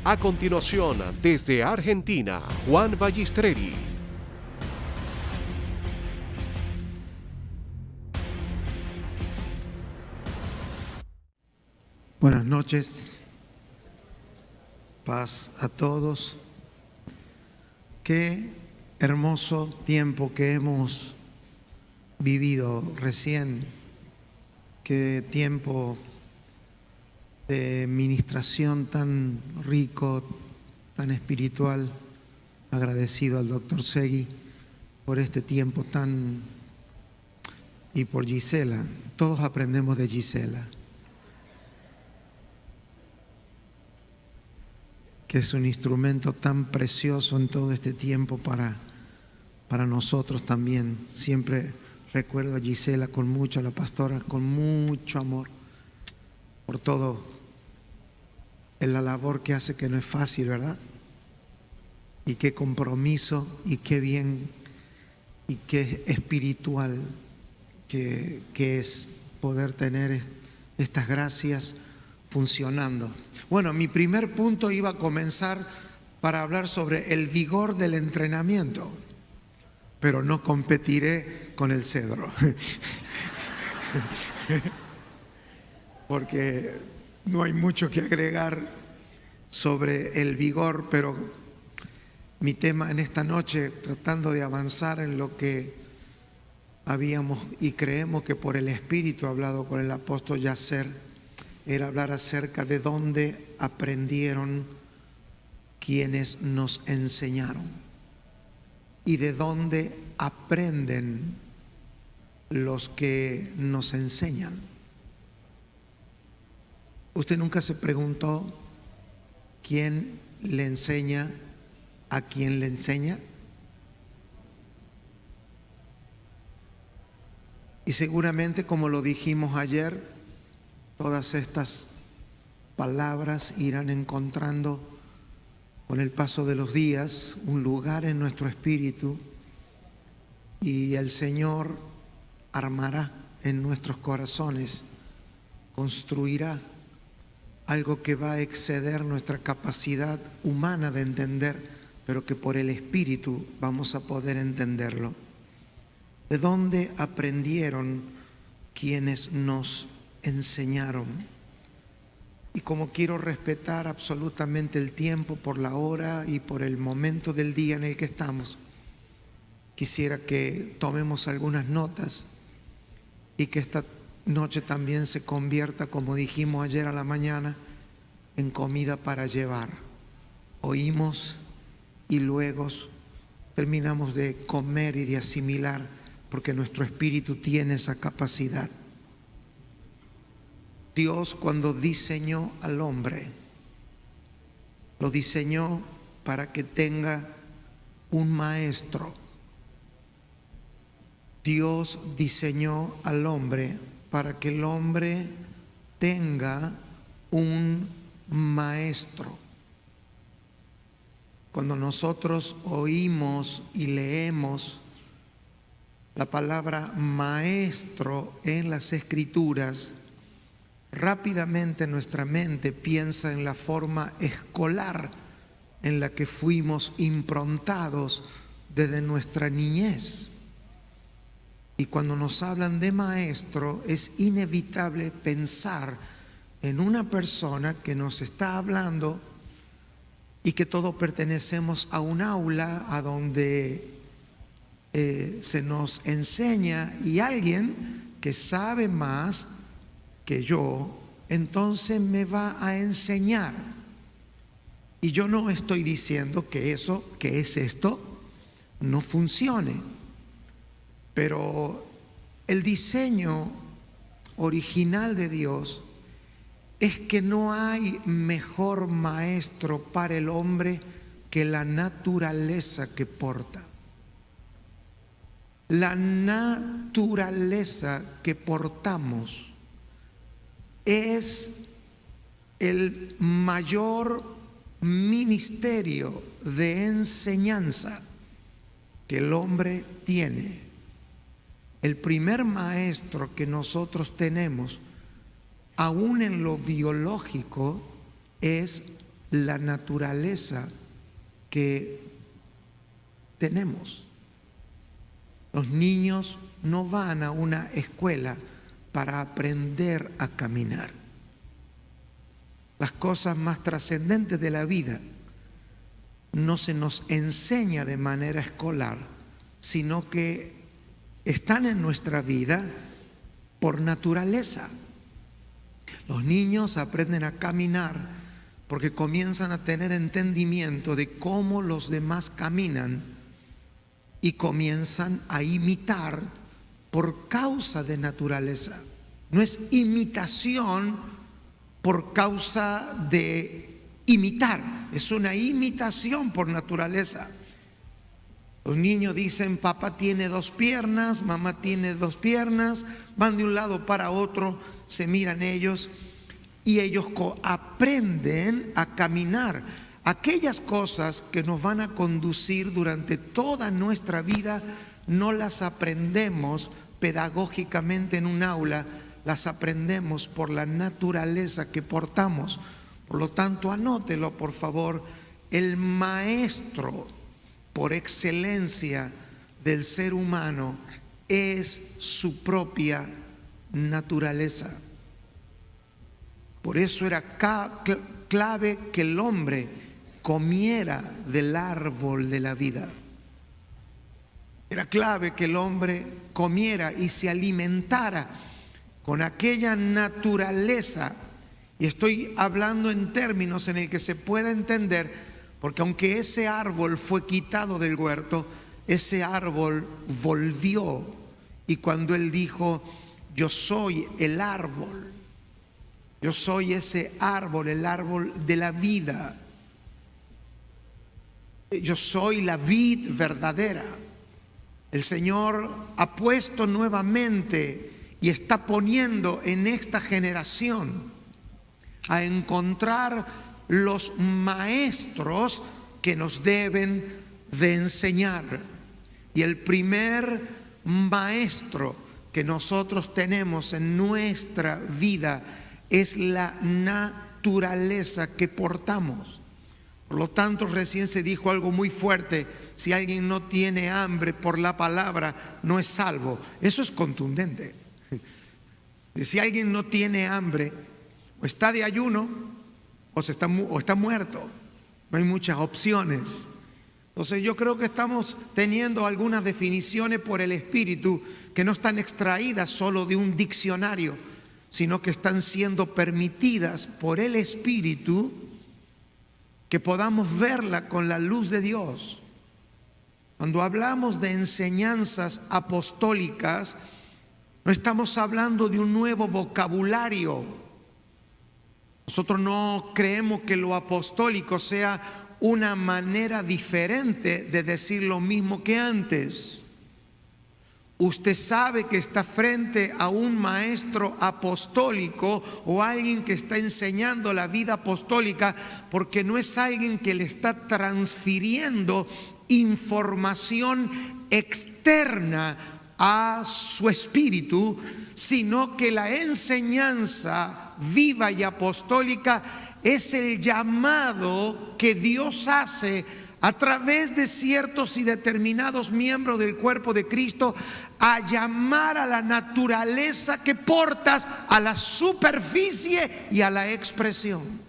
A continuación, desde Argentina, Juan Vallistreri. Buenas noches, paz a todos. Qué hermoso tiempo que hemos vivido recién, qué tiempo de ministración tan rico, tan espiritual. Agradecido al doctor Segui por este tiempo y por Gisela. Todos aprendemos de Gisela, que es un instrumento tan precioso en todo este tiempo para nosotros también. Siempre recuerdo a Gisela con mucho, a la pastora con mucho amor por todo en la labor que hace, que no es fácil, ¿verdad? Y qué compromiso y qué bien y qué espiritual que es poder tener estas gracias funcionando. Bueno, mi primer punto iba a comenzar para hablar sobre el vigor del entrenamiento, pero no competiré con el cedro, porque no hay mucho que agregar sobre el vigor, pero mi tema en esta noche, tratando de avanzar en lo que habíamos y creemos que por el Espíritu hablado con el apóstol Yasser, era hablar acerca de dónde aprendieron quienes nos enseñaron y de dónde aprenden los que nos enseñan. ¿Usted nunca se preguntó quién le enseña a quién le enseña? Y seguramente, como lo dijimos ayer, todas estas palabras irán encontrando con el paso de los días un lugar en nuestro espíritu, y el Señor armará en nuestros corazones, construirá algo que va a exceder nuestra capacidad humana de entender, pero que por el Espíritu vamos a poder entenderlo. ¿De dónde aprendieron quienes nos enseñaron? Y como quiero respetar absolutamente el tiempo por la hora y por el momento del día en el que estamos, quisiera que tomemos algunas notas y que esta noche también se convierta, como dijimos ayer a la mañana, en comida para llevar. Oímos y luego terminamos de comer y de asimilar, porque nuestro espíritu tiene esa capacidad. Dios, cuando diseñó al hombre, lo diseñó para que tenga un maestro. Dios diseñó al hombre para que el hombre tenga un maestro. Cuando nosotros oímos y leemos la palabra maestro en las Escrituras, rápidamente nuestra mente piensa en la forma escolar en la que fuimos improntados desde nuestra niñez. Y cuando nos hablan de maestro, es inevitable pensar en una persona que nos está hablando y que todos pertenecemos a un aula a donde se nos enseña, y alguien que sabe más que yo, entonces me va a enseñar. Y yo no estoy diciendo que eso, que es esto, no funcione. Pero el diseño original de Dios es que no hay mejor maestro para el hombre que la naturaleza que porta. La naturaleza que portamos es el mayor ministerio de enseñanza que el hombre tiene. El primer maestro que nosotros tenemos, aún en lo biológico, es la naturaleza que tenemos. Los niños no van a una escuela para aprender a caminar. Las cosas más trascendentes de la vida no se nos enseña de manera escolar, sino que están en nuestra vida por naturaleza. Los niños aprenden a caminar porque comienzan a tener entendimiento de cómo los demás caminan y comienzan a imitar por causa de naturaleza. No es imitación por causa de imitar, es una imitación por naturaleza. Los niños dicen, papá tiene 2 piernas, mamá tiene 2 piernas, van de un lado para otro, se miran ellos y ellos aprenden a caminar. Aquellas cosas que nos van a conducir durante toda nuestra vida no las aprendemos pedagógicamente en un aula, las aprendemos por la naturaleza que portamos. Por lo tanto, anótelo por favor, el maestro por excelencia del ser humano es su propia naturaleza. Por eso era clave que el hombre comiera del árbol de la vida. Era clave que el hombre comiera y se alimentara con aquella naturaleza. Y estoy hablando en términos en el que se pueda entender, porque aunque ese árbol fue quitado del huerto, ese árbol volvió. Y cuando él dijo, yo soy el árbol, yo soy ese árbol, el árbol de la vida, yo soy la vid verdadera. El Señor ha puesto nuevamente y está poniendo en esta generación a encontrar los maestros que nos deben de enseñar. Y el primer maestro que nosotros tenemos en nuestra vida es la naturaleza que portamos. Por lo tanto, recién se dijo algo muy fuerte: si alguien no tiene hambre por la palabra, no es salvo. Eso es contundente. Si alguien no tiene hambre, o está de ayuno, o está muerto. No hay muchas opciones. Entonces yo creo que estamos teniendo algunas definiciones por el Espíritu que no están extraídas solo de un diccionario, sino que están siendo permitidas por el Espíritu, que podamos verla con la luz de Dios. Cuando hablamos de enseñanzas apostólicas, no estamos hablando de un nuevo vocabulario. Nosotros no creemos que lo apostólico sea una manera diferente de decir lo mismo que antes. Usted sabe que está frente a un maestro apostólico o alguien que está enseñando la vida apostólica, porque no es alguien que le está transfiriendo información externa a su espíritu, sino que la enseñanza viva y apostólica es el llamado que Dios hace a través de ciertos y determinados miembros del cuerpo de Cristo a llamar a la naturaleza que portas a la superficie y a la expresión.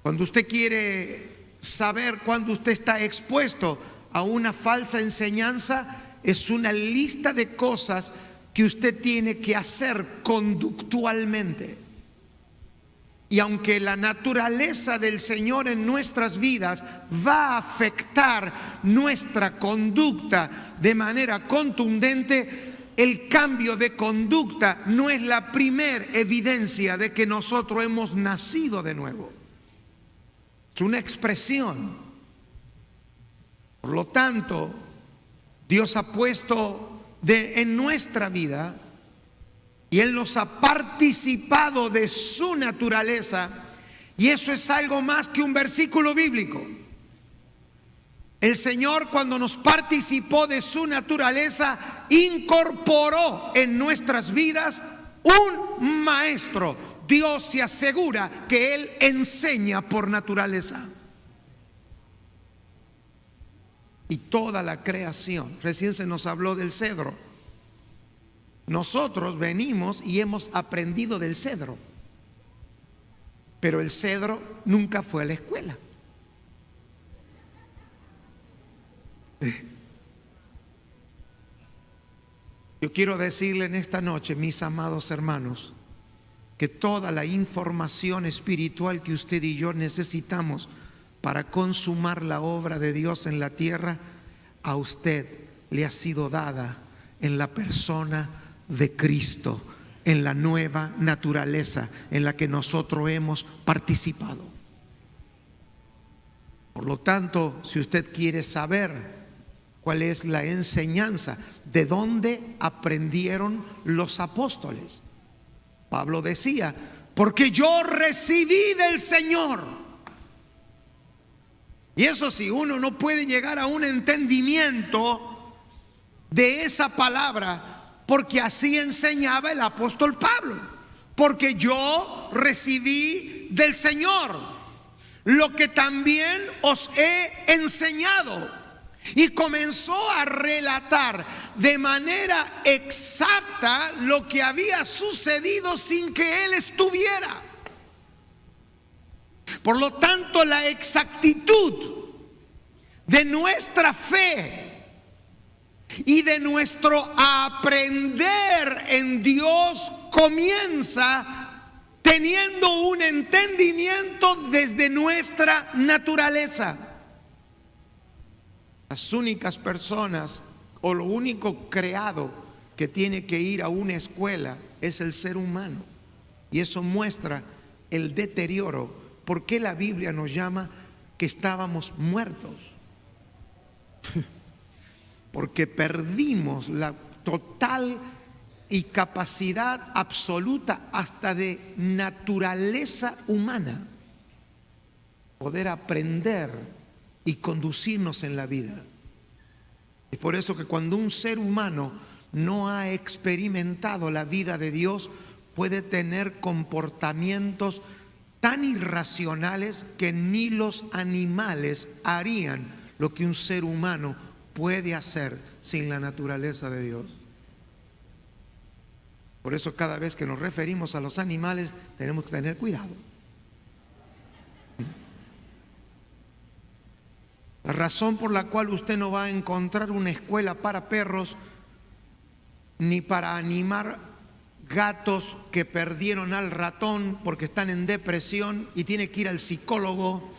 Cuando usted quiere saber cuándo usted está expuesto a una falsa enseñanza, es una lista de cosas que usted tiene que hacer conductualmente. Y aunque la naturaleza del Señor en nuestras vidas va a afectar nuestra conducta de manera contundente, el cambio de conducta no es la primera evidencia de que nosotros hemos nacido de nuevo. Es una expresión. Por lo tanto, Dios ha puesto en nuestra vida, y Él nos ha participado de su naturaleza, y eso es algo más que un versículo bíblico. El Señor, cuando nos participó de su naturaleza, incorporó en nuestras vidas un maestro. Dios se asegura que Él enseña por naturaleza. Y toda la creación, recién se nos habló del cedro. Nosotros venimos y hemos aprendido del cedro, pero el cedro nunca fue a la escuela. Yo quiero decirle en esta noche, mis amados hermanos, que toda la información espiritual que usted y yo necesitamos para consumar la obra de Dios en la tierra, a usted le ha sido dada en la persona de Cristo, en la nueva naturaleza en la que nosotros hemos participado. Por lo tanto, si usted quiere saber cuál es la enseñanza, de dónde aprendieron los apóstoles, Pablo decía, porque yo recibí del Señor. Y eso sí, uno no puede llegar a un entendimiento de esa palabra, porque así enseñaba el apóstol Pablo. Porque yo recibí del Señor lo que también os he enseñado. Y comenzó a relatar de manera exacta lo que había sucedido sin que él estuviera. Por lo tanto, la exactitud de nuestra fe y de nuestro aprender en Dios comienza teniendo un entendimiento desde nuestra naturaleza. Las únicas personas o lo único creado que tiene que ir a una escuela es el ser humano. Y eso muestra el deterioro. ¿Por qué la Biblia nos llama que estábamos muertos? Porque perdimos la total y capacidad absoluta hasta de naturaleza humana, poder aprender y conducirnos en la vida. Es por eso que cuando un ser humano no ha experimentado la vida de Dios, puede tener comportamientos tan irracionales que ni los animales harían lo que un ser humano puede hacer sin la naturaleza de Dios. Por eso cada vez que nos referimos a los animales tenemos que tener cuidado. La razón por la cual usted no va a encontrar una escuela para perros ni para animar gatos que perdieron al ratón porque están en depresión y tiene que ir al psicólogo.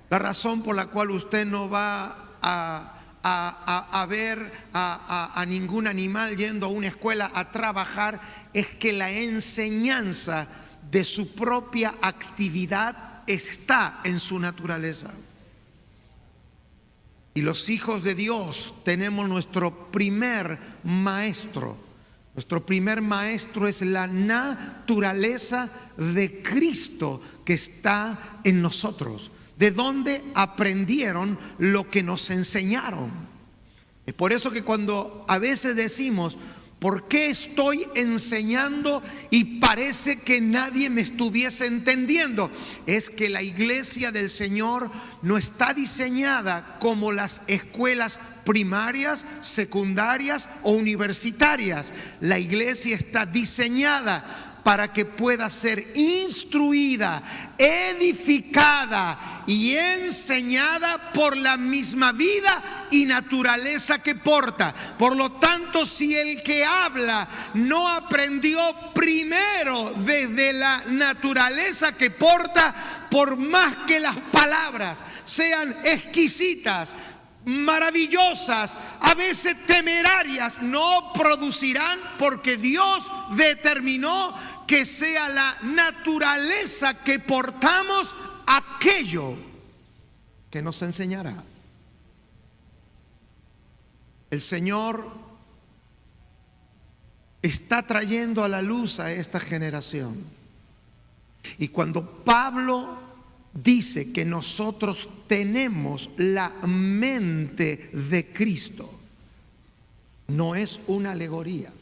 La razón por la cual usted no va a ver a ningún animal yendo a una escuela a trabajar es que la enseñanza de su propia actividad está en su naturaleza. Y los hijos de Dios tenemos nuestro primer maestro. Nuestro primer maestro es la naturaleza de Cristo que está en nosotros. ¿De dónde aprendieron lo que nos enseñaron? Es por eso que cuando a veces decimos, ¿por qué estoy enseñando y parece que nadie me estuviese entendiendo? Es que la iglesia del Señor no está diseñada como las escuelas primarias, secundarias o universitarias. La iglesia está diseñada para que pueda ser instruida, edificada y enseñada por la misma vida y naturaleza que porta. Por lo tanto, si el que habla no aprendió primero desde la naturaleza que porta, por más que las palabras sean exquisitas, maravillosas, a veces temerarias, no producirán, porque Dios determinó que sea la naturaleza que portamos aquello que nos enseñará. El Señor está trayendo a la luz a esta generación. Y cuando Pablo dice que nosotros tenemos la mente de Cristo, no es una alegoría.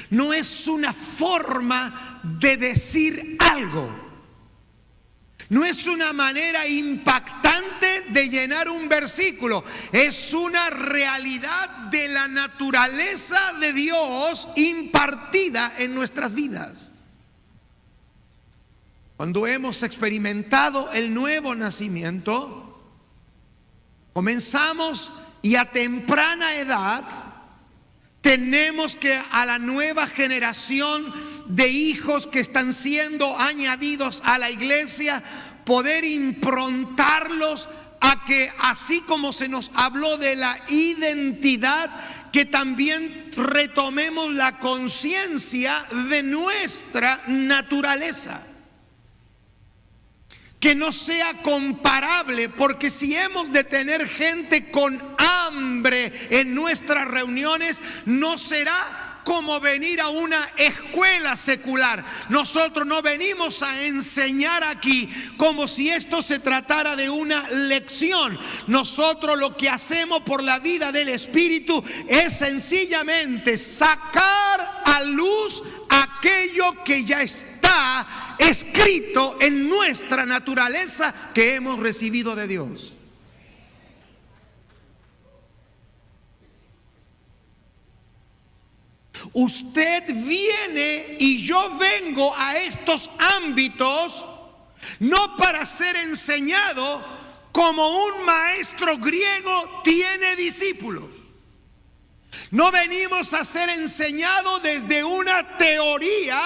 No es una forma de decir algo. No es una manera impactante de llenar un versículo. Es una realidad de la naturaleza de Dios impartida en nuestras vidas. Cuando hemos experimentado el nuevo nacimiento, comenzamos y a temprana edad tenemos que a la nueva generación de hijos que están siendo añadidos a la iglesia, poder improntarlos a que, así como se nos habló de la identidad, que también retomemos la conciencia de nuestra naturaleza. Que no sea comparable, porque si hemos de tener gente con hambre en nuestras reuniones, no será como venir a una escuela secular. Nosotros no venimos a enseñar aquí como si esto se tratara de una lección. Nosotros lo que hacemos por la vida del Espíritu es sencillamente sacar a luz aquello que ya está escrito en nuestra naturaleza que hemos recibido de Dios. Usted viene y yo vengo a estos ámbitos no para ser enseñado como un maestro griego tiene discípulos. No venimos a ser enseñados desde una teoría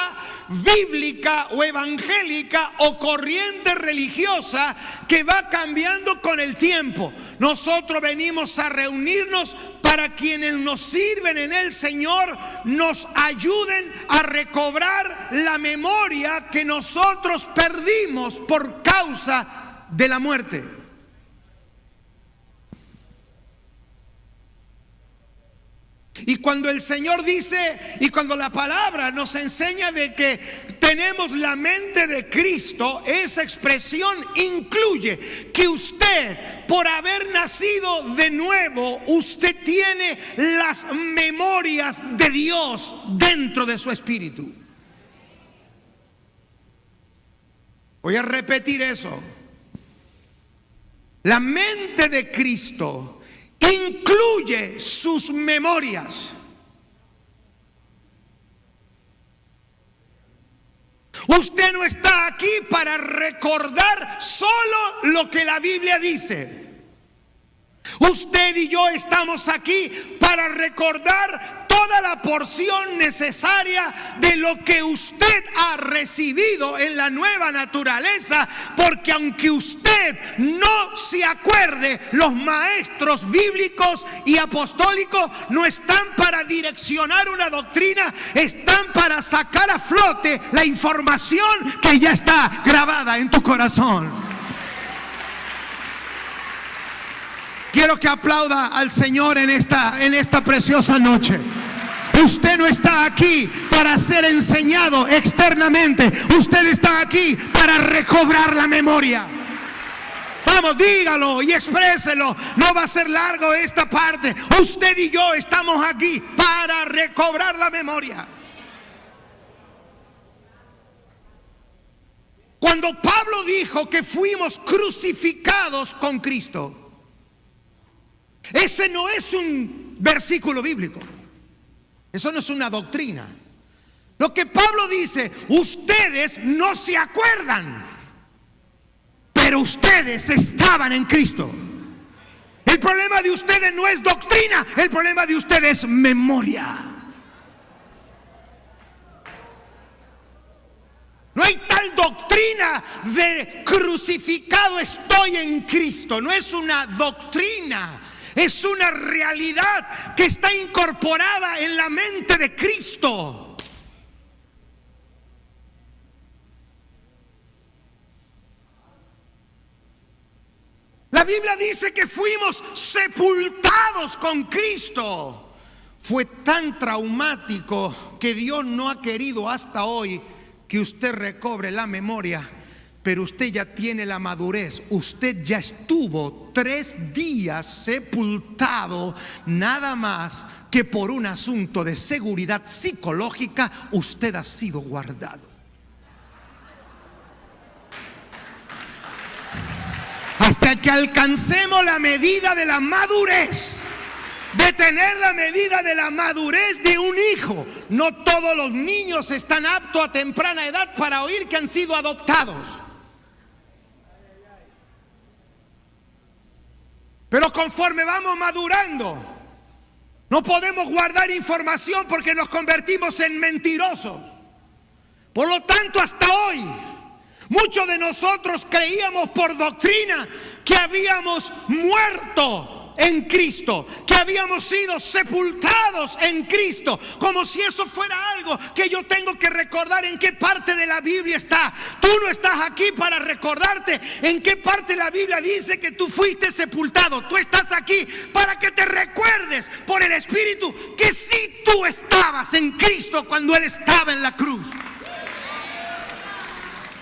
bíblica o evangélica o corriente religiosa que va cambiando con el tiempo. Nosotros venimos a reunirnos para quienes nos sirven en el Señor nos ayuden a recobrar la memoria que nosotros perdimos por causa de la muerte. Y cuando el Señor dice, y cuando la palabra nos enseña de que tenemos la mente de Cristo, esa expresión incluye que usted, por haber nacido de nuevo, usted tiene las memorias de Dios dentro de su espíritu. Voy a repetir eso. La mente de Cristo incluye sus memorias. Usted no está aquí para recordar solo lo que la Biblia dice. Usted y yo estamos aquí para recordar toda la porción necesaria de lo que usted ha recibido en la nueva naturaleza, porque aunque usted no se acuerde, los maestros bíblicos y apostólicos no están para direccionar una doctrina, están para sacar a flote la información que ya está grabada en tu corazón. Quiero que aplauda al Señor en esta preciosa noche. Usted no está aquí para ser enseñado externamente. Usted está aquí para recobrar la memoria. Vamos, dígalo y expréselo. No va a ser largo esta parte. Usted y yo estamos aquí para recobrar la memoria. Cuando Pablo dijo que fuimos crucificados con Cristo, ese no es un versículo bíblico. Eso no es una doctrina. Lo que Pablo dice, ustedes no se acuerdan, pero ustedes estaban en Cristo. El problema de ustedes no es doctrina, el problema de ustedes es memoria. No hay tal doctrina de crucificado estoy en Cristo. No es una doctrina. Es una realidad que está incorporada en la mente de Cristo. La Biblia dice que fuimos sepultados con Cristo. Fue tan traumático que Dios no ha querido hasta hoy que usted recobre la memoria pero usted ya tiene la madurez. Usted ya estuvo 3 días sepultado, nada más que por un asunto de seguridad psicológica, usted ha sido guardado. Hasta que alcancemos la medida de la madurez, de tener la medida de la madurez de un hijo. No todos los niños están aptos a temprana edad para oír que han sido adoptados. Pero conforme vamos madurando, no podemos guardar información porque nos convertimos en mentirosos. Por lo tanto, hasta hoy, muchos de nosotros creíamos por doctrina que habíamos muerto en Cristo, que habíamos sido sepultados en Cristo, como si eso fuera algo que yo tengo que recordar en qué parte de la Biblia está. Tú no estás aquí para recordarte en qué parte de la Biblia dice que tú fuiste sepultado. Tú estás aquí para que te recuerdes por el Espíritu que sí tú estabas en Cristo cuando Él estaba en la cruz.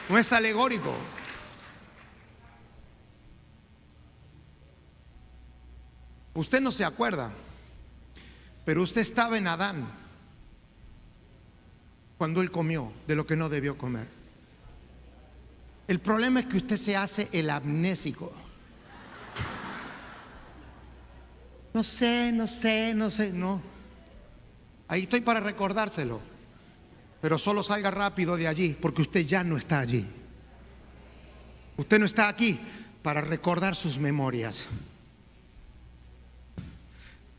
No es alegórico. Usted no se acuerda, pero usted estaba en Adán cuando él comió de lo que no debió comer. El problema es que usted se hace el amnésico. No sé, no. Ahí estoy para recordárselo, pero solo salga rápido de allí, porque usted ya no está allí. Usted no está aquí para recordar sus memorias.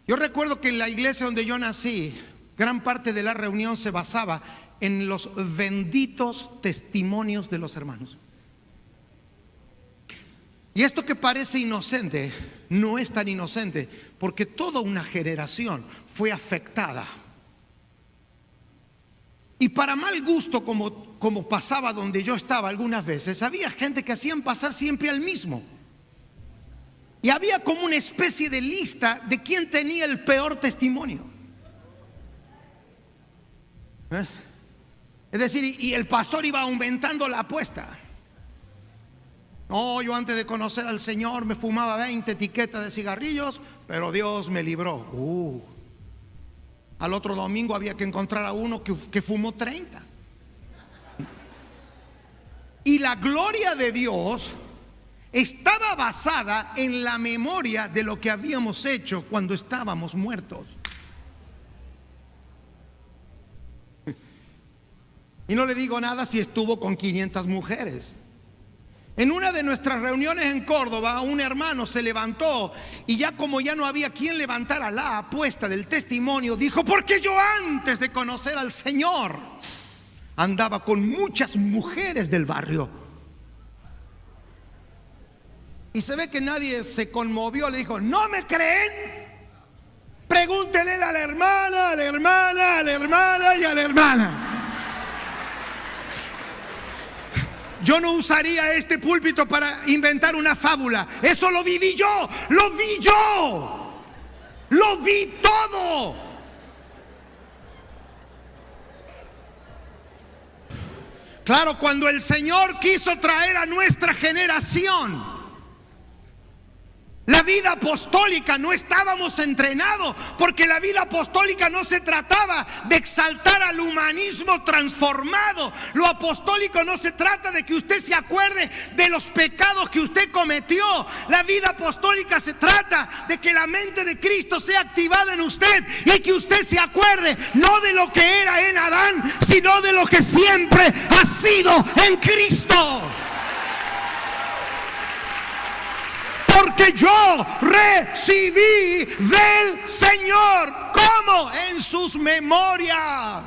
Yo recuerdo que en la iglesia donde yo nací, gran parte de la reunión se basaba en los benditos testimonios de los hermanos. Y esto que parece inocente, no es tan inocente, porque toda una generación fue afectada. Y para mal gusto, como pasaba donde yo estaba algunas veces, había gente que hacían pasar siempre al mismo. Y había como una especie de lista de quién tenía el peor testimonio. Es decir, y el pastor iba aumentando la apuesta. No, yo antes de conocer al Señor me fumaba 20 etiquetas de cigarrillos, pero Dios me libró. Al otro domingo había que encontrar a uno que fumó 30. Y la gloria de Dios estaba basada en la memoria de lo que habíamos hecho cuando estábamos muertos. Y no le digo nada si estuvo con 500 mujeres. En una de nuestras reuniones en Córdoba, un hermano se levantó y como ya no había quien levantara la apuesta del testimonio, dijo: porque yo antes de conocer al Señor andaba con muchas mujeres del barrio. Y se ve que nadie se conmovió, le dijo: ¿no me creen? Pregúntenle a la hermana, a la hermana, a la hermana y a la hermana. Yo no usaría este púlpito para inventar una fábula. Eso lo viví yo, lo vi todo. Claro, cuando el Señor quiso traer a nuestra generación la vida apostólica, no estábamos entrenados, porque la vida apostólica no se trataba de exaltar al humanismo transformado. Lo apostólico no se trata de que usted se acuerde de los pecados que usted cometió. La vida apostólica se trata de que la mente de Cristo sea activada en usted y que usted se acuerde no de lo que era en Adán, sino de lo que siempre ha sido en Cristo. Porque yo recibí del Señor, ¿cómo? En sus memorias.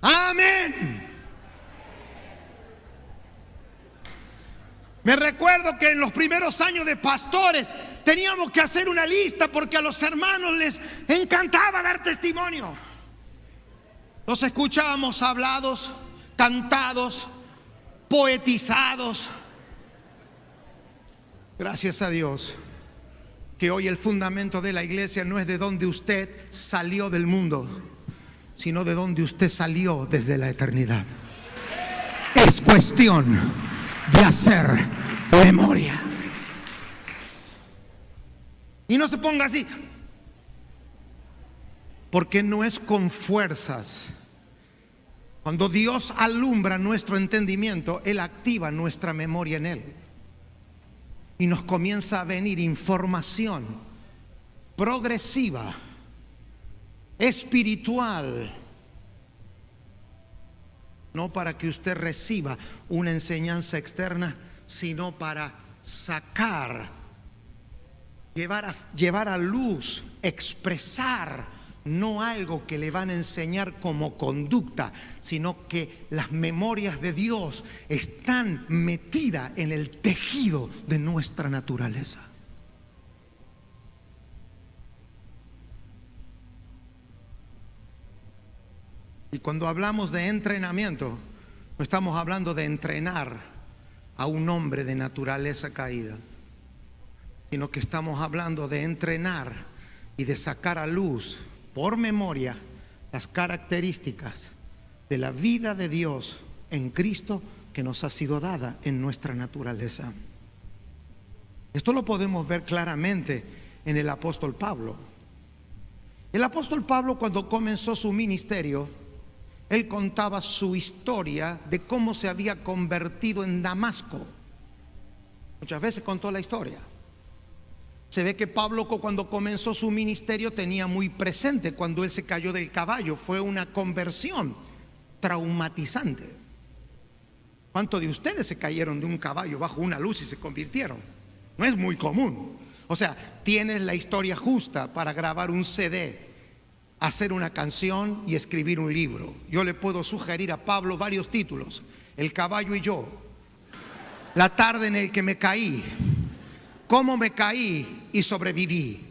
Amén. Me recuerdo que en los primeros años de pastores teníamos que hacer una lista porque a los hermanos les encantaba dar testimonio. Los escuchábamos hablados, cantados, poetizados. Gracias a Dios que hoy el fundamento de la iglesia no es de donde usted salió del mundo, sino de donde usted salió desde la eternidad. Es cuestión de hacer memoria. Y no se ponga así, porque no es con fuerzas. Cuando Dios alumbra nuestro entendimiento, Él activa nuestra memoria en Él. Y nos comienza a venir información progresiva, espiritual, no para que usted reciba una enseñanza externa, sino para sacar, llevar a luz, expresar, no algo que le van a enseñar como conducta, sino que las memorias de Dios están metidas en el tejido de nuestra naturaleza. Y cuando hablamos de entrenamiento, no estamos hablando de entrenar a un hombre de naturaleza caída, sino que estamos hablando de entrenar y de sacar a luz por memoria las características de la vida de Dios en Cristo que nos ha sido dada en nuestra naturaleza. Esto lo podemos ver claramente en el apóstol Pablo. El apóstol Pablo, cuando comenzó su ministerio, él contaba su historia de cómo se había convertido en Damasco. Muchas veces contó la historia. Se ve que Pablo, cuando comenzó su ministerio, tenía muy presente cuando él se cayó del caballo. Fue una conversión traumatizante. ¿Cuántos de ustedes se cayeron de un caballo bajo una luz y se convirtieron? No es muy común. O sea, tienes la historia justa para grabar un CD, hacer una canción y escribir un libro. Yo le puedo sugerir a Pablo varios títulos: El caballo y yo, La tarde en el que me caí, Cómo me caí y sobreviví.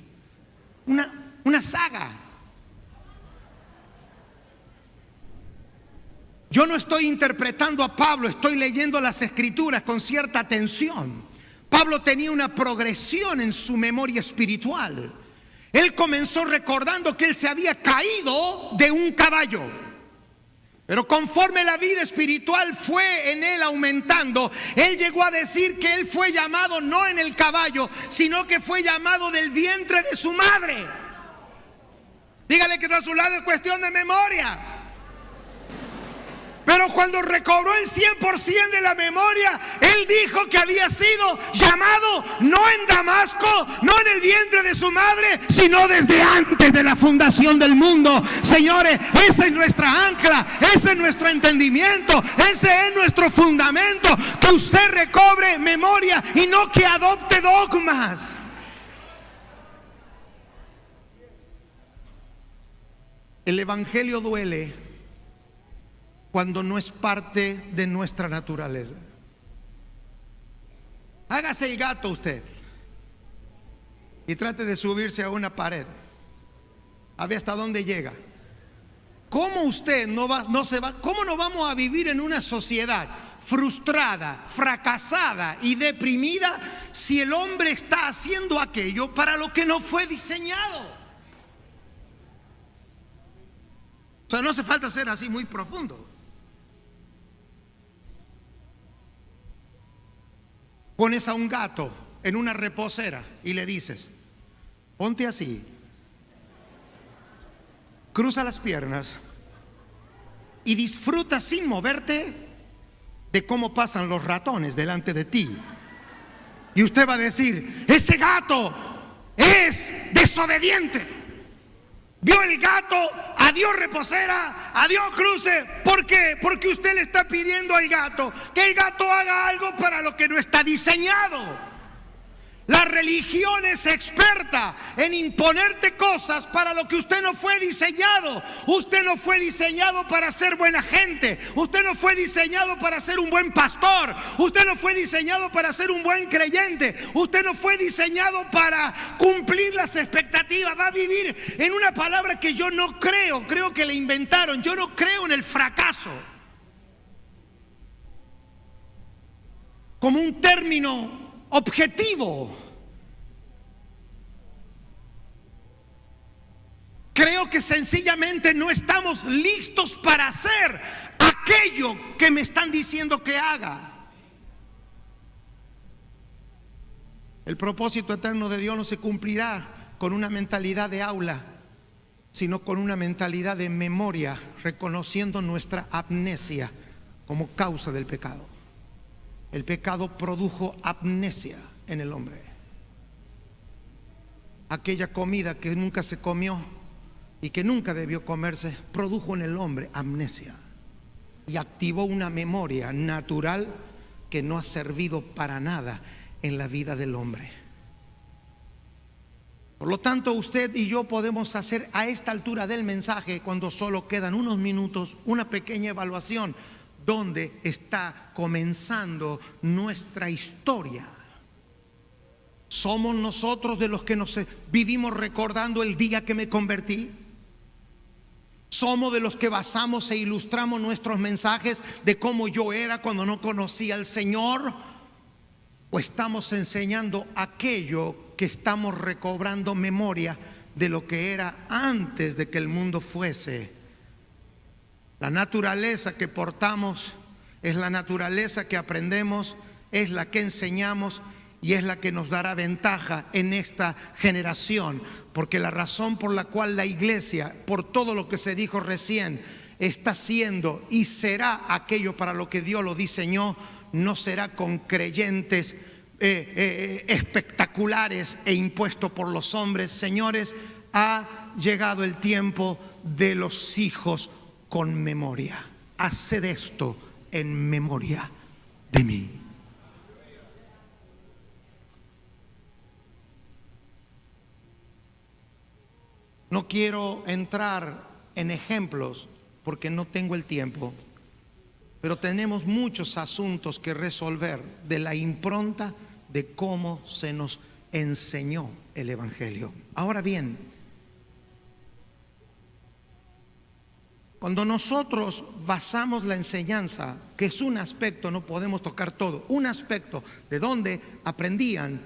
Una saga. Yo no estoy interpretando a Pablo, estoy leyendo las escrituras con cierta atención. Pablo tenía una progresión en su memoria espiritual. Él comenzó recordando que él se había caído de un caballo, pero conforme la vida espiritual fue en él aumentando, él llegó a decir que él fue llamado no en el caballo, sino que fue llamado del vientre de su madre. Dígale que está a su lado, es cuestión de memoria. Pero cuando recobró el 100% de la memoria, él dijo que había sido llamado no en Damasco, no en el vientre de su madre, sino desde antes de la fundación del mundo. Señores, esa es nuestra ancla, ese es nuestro entendimiento, ese es nuestro fundamento. Que usted recobre memoria y no que adopte dogmas. El evangelio duele cuando no es parte de nuestra naturaleza. Hágase el gato usted y trate de subirse a una pared a ver hasta dónde llega. ¿Cómo usted cómo no vamos a vivir en una sociedad frustrada, fracasada y deprimida si el hombre está haciendo aquello para lo que no fue diseñado? O sea, no hace falta ser así muy profundo. Pones a un gato en una reposera y le dices: ponte así, cruza las piernas y disfruta sin moverte de cómo pasan los ratones delante de ti. Y usted va a decir: ese gato es desobediente. Vio el gato, adiós reposera, adiós cruce. ¿Por qué? Porque usted le está pidiendo al gato que el gato haga algo para lo que no está diseñado. La religión es experta en imponerte cosas para lo que usted no fue diseñado. Usted no fue diseñado para ser buena gente. Usted no fue diseñado para ser un buen pastor. Usted no fue diseñado para ser un buen creyente. Usted no fue diseñado para cumplir las expectativas. Va a vivir en una palabra que yo no creo. Creo que le inventaron. Yo no creo en el fracaso como un término objetivo creo que sencillamente no estamos listos para hacer aquello que me están diciendo que haga. El propósito eterno de Dios no se cumplirá con una mentalidad de aula, sino con una mentalidad de memoria, reconociendo nuestra amnesia como causa del pecado. El pecado produjo amnesia en el hombre. Aquella comida que nunca se comió y que nunca debió comerse, produjo en el hombre amnesia y activó una memoria natural que no ha servido para nada en la vida del hombre. Por lo tanto, usted y yo podemos hacer a esta altura del mensaje, cuando solo quedan unos minutos, una pequeña evaluación donde está comenzando nuestra historia. ¿Somos nosotros de los que nos vivimos recordando el día que me convertí? ¿Somos de los que basamos e ilustramos nuestros mensajes de cómo yo era cuando no conocía al Señor? ¿O estamos enseñando aquello que estamos recobrando memoria de lo que era antes de que el mundo fuese? La naturaleza que portamos es la naturaleza que aprendemos, es la que enseñamos y es la que nos dará ventaja en esta generación. Porque la razón por la cual la iglesia, por todo lo que se dijo recién, está siendo y será aquello para lo que Dios lo diseñó, no será con creyentes espectaculares e impuestos por los hombres. Señores, ha llegado el tiempo de los hijos con memoria. Haced esto en memoria de mí. No quiero entrar en ejemplos porque no tengo el tiempo, pero tenemos muchos asuntos que resolver de la impronta de cómo se nos enseñó el Evangelio. Ahora bien, cuando nosotros basamos la enseñanza, que es un aspecto, no podemos tocar todo, un aspecto de donde aprendían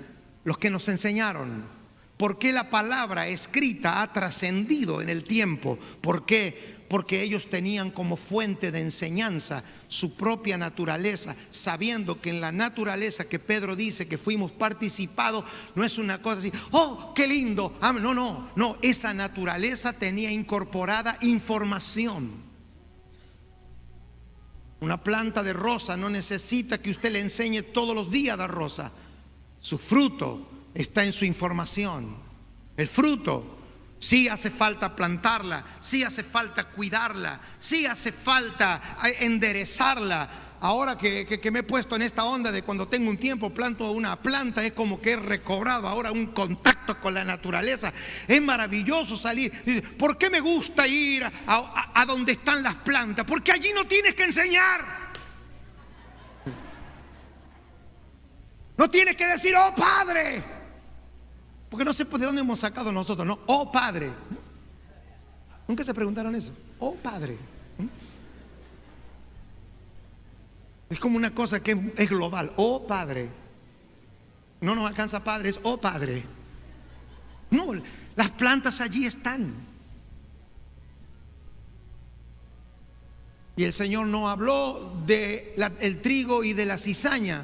los que nos enseñaron. ¿Por qué la palabra escrita ha trascendido en el tiempo? ¿Por qué? Porque ellos tenían como fuente de enseñanza su propia naturaleza, sabiendo que en la naturaleza que Pedro dice que fuimos participados, no es una cosa así, oh, qué lindo. No, esa naturaleza tenía incorporada información. Una planta de rosa no necesita que usted le enseñe todos los días a dar rosa. Su fruto está en su información. El fruto, sí hace falta plantarla, sí hace falta cuidarla, sí hace falta enderezarla. Ahora que me he puesto en esta onda de cuando tengo un tiempo planto una planta, es como que he recobrado ahora un contacto con la naturaleza. Es maravilloso salir. ¿Por qué me gusta ir a donde están las plantas? Porque allí no tienes que enseñar. No tienes que decir, oh Padre, porque no sé de dónde hemos sacado nosotros, ¿no? Oh Padre. ¿Nunca se preguntaron eso? Oh Padre. Es como una cosa que es global. Oh Padre. No nos alcanza Padre, es oh Padre. No, las plantas allí están. Y el Señor no habló del trigo y de la cizaña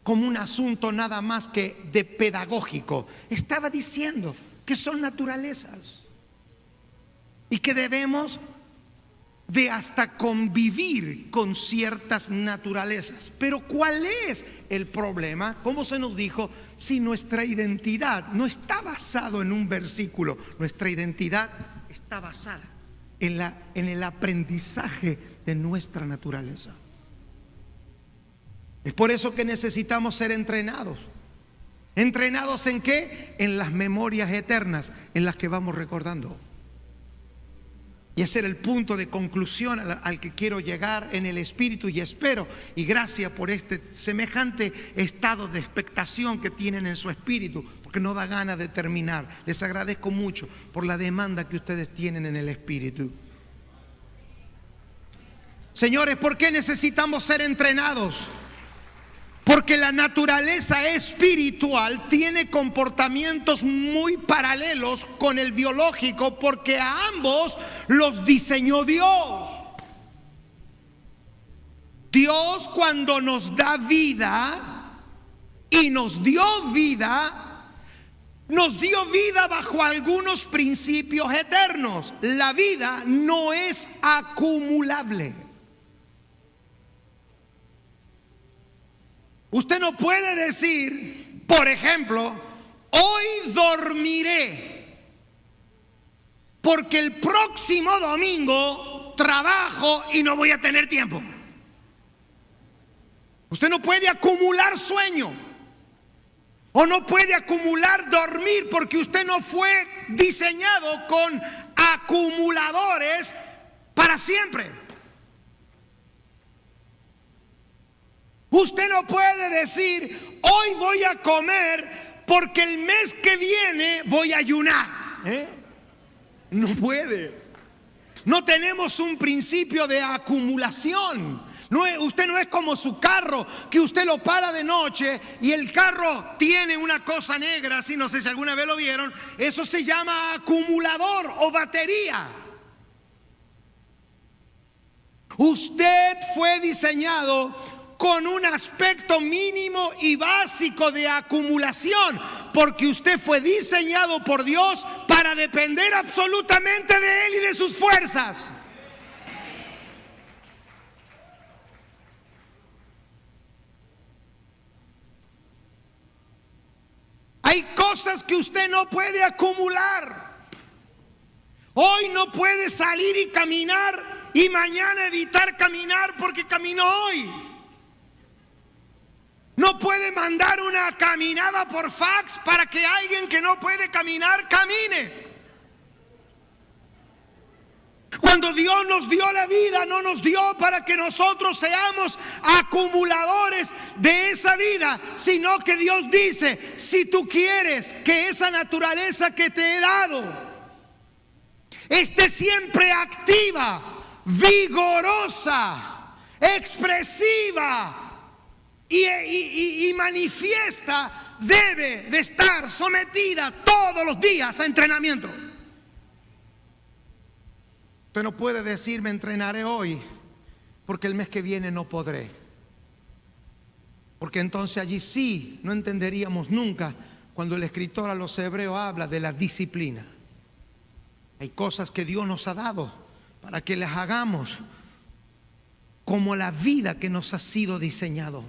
como un asunto nada más que de pedagógico. Estaba diciendo que son naturalezas y que debemos de hasta convivir con ciertas naturalezas. Pero ¿cuál es el problema? Como se nos dijo, si nuestra identidad no está basada en un versículo, nuestra identidad está basada en el aprendizaje de nuestra naturaleza. Es por eso que necesitamos ser entrenados. ¿Entrenados en qué? En las memorias eternas en las que vamos recordando. Y ese era el punto de conclusión al que quiero llegar en el espíritu, y espero, y gracias por este semejante estado de expectación que tienen en su espíritu, porque no da ganas de terminar. Les agradezco mucho por la demanda que ustedes tienen en el espíritu. Señores, ¿por qué necesitamos ser entrenados? Porque la naturaleza espiritual tiene comportamientos muy paralelos con el biológico, porque a ambos los diseñó Dios. Dios, cuando nos da vida y nos dio vida bajo algunos principios eternos. La vida no es acumulable. Usted no puede decir, por ejemplo, hoy dormiré, porque el próximo domingo trabajo y no voy a tener tiempo. Usted no puede acumular sueño, o no puede acumular dormir, porque usted no fue diseñado con acumuladores para siempre. Usted no puede decir, hoy voy a comer porque el mes que viene voy a ayunar. No puede. No tenemos un principio de acumulación. Usted no es como su carro, que usted lo para de noche y el carro tiene una cosa negra, así, no sé si alguna vez lo vieron. Eso se llama acumulador o batería. Usted fue diseñado con un aspecto mínimo y básico de acumulación, porque usted fue diseñado por Dios para depender absolutamente de Él y de sus fuerzas. Hay cosas que usted no puede acumular. Hoy no puede salir y caminar y mañana evitar caminar porque caminó hoy. No puede mandar una caminada por fax para que alguien que no puede caminar camine. Cuando Dios nos dio la vida, no nos dio para que nosotros seamos acumuladores de esa vida, sino que Dios dice, si tú quieres que esa naturaleza que te he dado esté siempre activa, vigorosa, expresiva y manifiesta, debe de estar sometida todos los días a entrenamiento. Usted no puede decir, me entrenaré hoy porque el mes que viene no podré, porque entonces allí sí no entenderíamos nunca cuando el escritor a los hebreos habla de la disciplina. Hay cosas que Dios nos ha dado para que las hagamos como la vida que nos ha sido diseñado.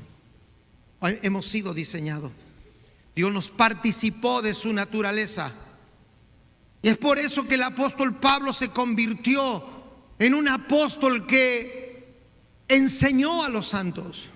Hemos sido diseñados. Dios nos participó de su naturaleza. Y es por eso que el apóstol Pablo se convirtió en un apóstol que enseñó a los santos.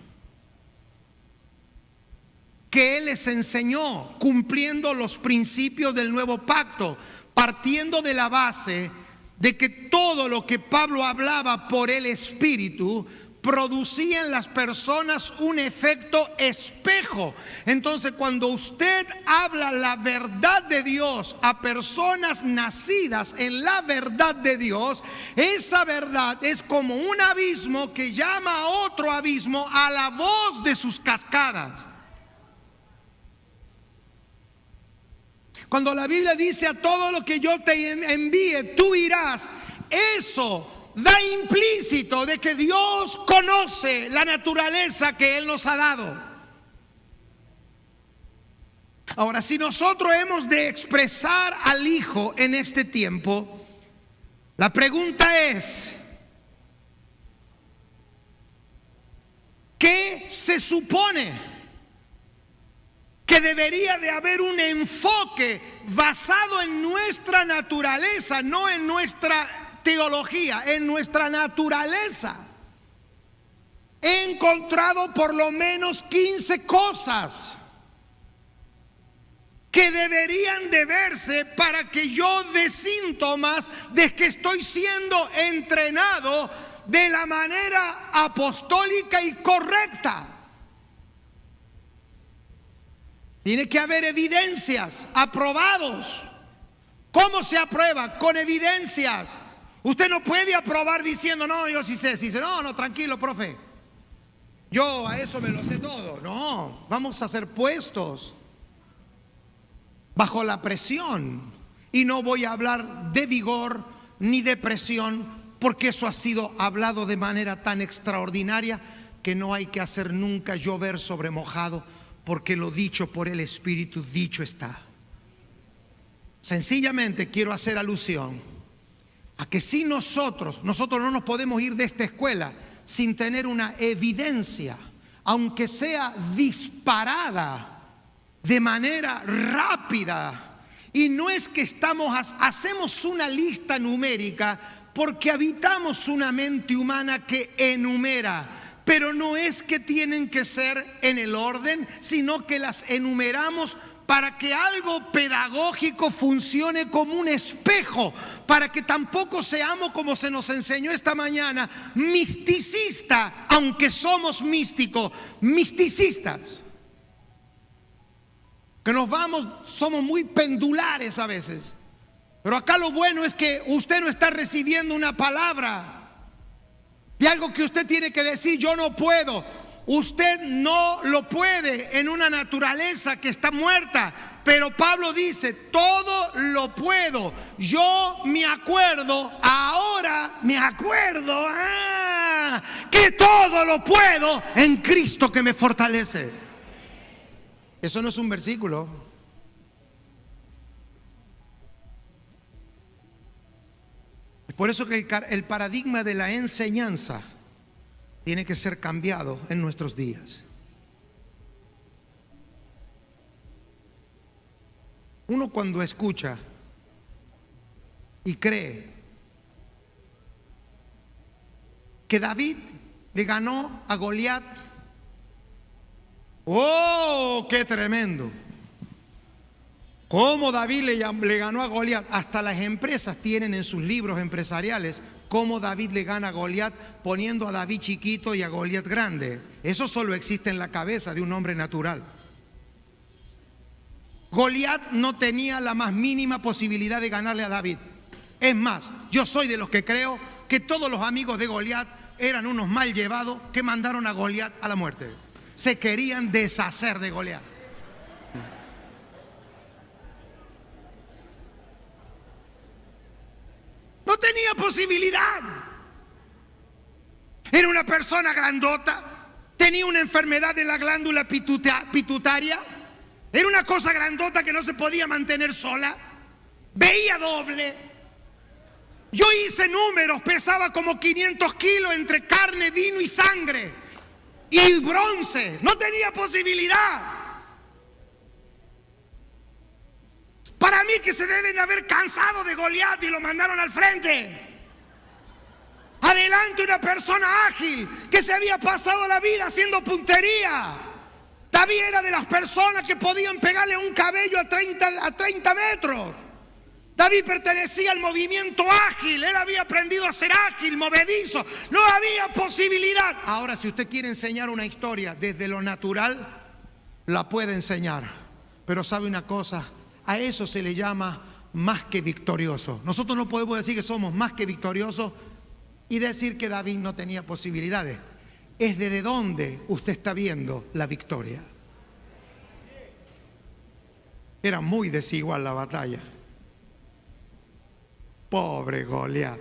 Que él les enseñó cumpliendo los principios del nuevo pacto, partiendo de la base de que todo lo que Pablo hablaba por el Espíritu producía en las personas un efecto espejo. Entonces, cuando usted habla la verdad de Dios a personas nacidas en la verdad de Dios, esa verdad es como un abismo que llama a otro abismo a la voz de sus cascadas. Cuando la Biblia dice, a todo lo que yo te envíe, tú irás, eso da implícito de que Dios conoce la naturaleza que Él nos ha dado. Ahora, si nosotros hemos de expresar al Hijo en este tiempo, la pregunta es, ¿qué se supone? Que debería de haber un enfoque basado en nuestra naturaleza, no en nuestra teología, en nuestra naturaleza. He encontrado por lo menos 15 cosas que deberían de verse para que yo dé síntomas de que estoy siendo entrenado de la manera apostólica y correcta. Tiene que haber evidencias, aprobados. ¿Cómo se aprueba? Con evidencias. Usted no puede aprobar diciendo, no, yo sí sé, no, tranquilo, profe. Yo a eso me lo sé todo. No, vamos a ser puestos bajo la presión. Y no voy a hablar de vigor ni de presión, porque eso ha sido hablado de manera tan extraordinaria que no hay que hacer nunca llover sobre mojado, porque lo dicho por el Espíritu, dicho está. Sencillamente quiero hacer alusión a que si nosotros no nos podemos ir de esta escuela sin tener una evidencia, aunque sea disparada de manera rápida. Y no es que hacemos una lista numérica porque habitamos una mente humana que enumera, pero no es que tienen que ser en el orden, sino que las enumeramos para que algo pedagógico funcione como un espejo, para que tampoco seamos, como se nos enseñó esta mañana, misticistas, aunque somos místicos, misticistas. Que somos muy pendulares a veces. Pero acá lo bueno es que usted no está recibiendo una palabra de algo que usted tiene que decir, yo no puedo. Usted no lo puede en una naturaleza que está muerta. Pero Pablo dice, todo lo puedo. Yo me acuerdo, ahora me acuerdo, que todo lo puedo en Cristo que me fortalece. Eso no es un versículo. Es por eso que el paradigma de la enseñanza tiene que ser cambiado en nuestros días. Uno cuando escucha y cree que David le ganó a Goliat, ¡oh, qué tremendo! ¿Cómo David le ganó a Goliat? Hasta las empresas tienen en sus libros empresariales cómo David le gana a Goliat, poniendo a David chiquito y a Goliat grande. Eso solo existe en la cabeza de un hombre natural. Goliat no tenía la más mínima posibilidad de ganarle a David. Es más, yo soy de los que creo que todos los amigos de Goliat eran unos mal llevados que mandaron a Goliat a la muerte. Se querían deshacer de Goliat. No tenía posibilidad. Era una persona grandota, tenía una enfermedad de la glándula pituitaria. Era una cosa grandota que no se podía mantener sola. Veía doble. Yo hice números, pesaba como 500 kilos entre carne, vino y sangre. Y bronce, no tenía posibilidad. Para mí que se deben haber cansado de Goliat y lo mandaron al frente. Adelante una persona ágil que se había pasado la vida haciendo puntería. David era de las personas que podían pegarle un cabello a 30 metros. David pertenecía al movimiento ágil. Él había aprendido a ser ágil, movedizo. No había posibilidad. Ahora, si usted quiere enseñar una historia desde lo natural, la puede enseñar. Pero sabe una cosa, a eso se le llama más que victorioso. Nosotros no podemos decir que somos más que victoriosos y decir que David no tenía posibilidades. Es desde dónde usted está viendo la victoria. Era muy desigual la batalla. Pobre Goliat.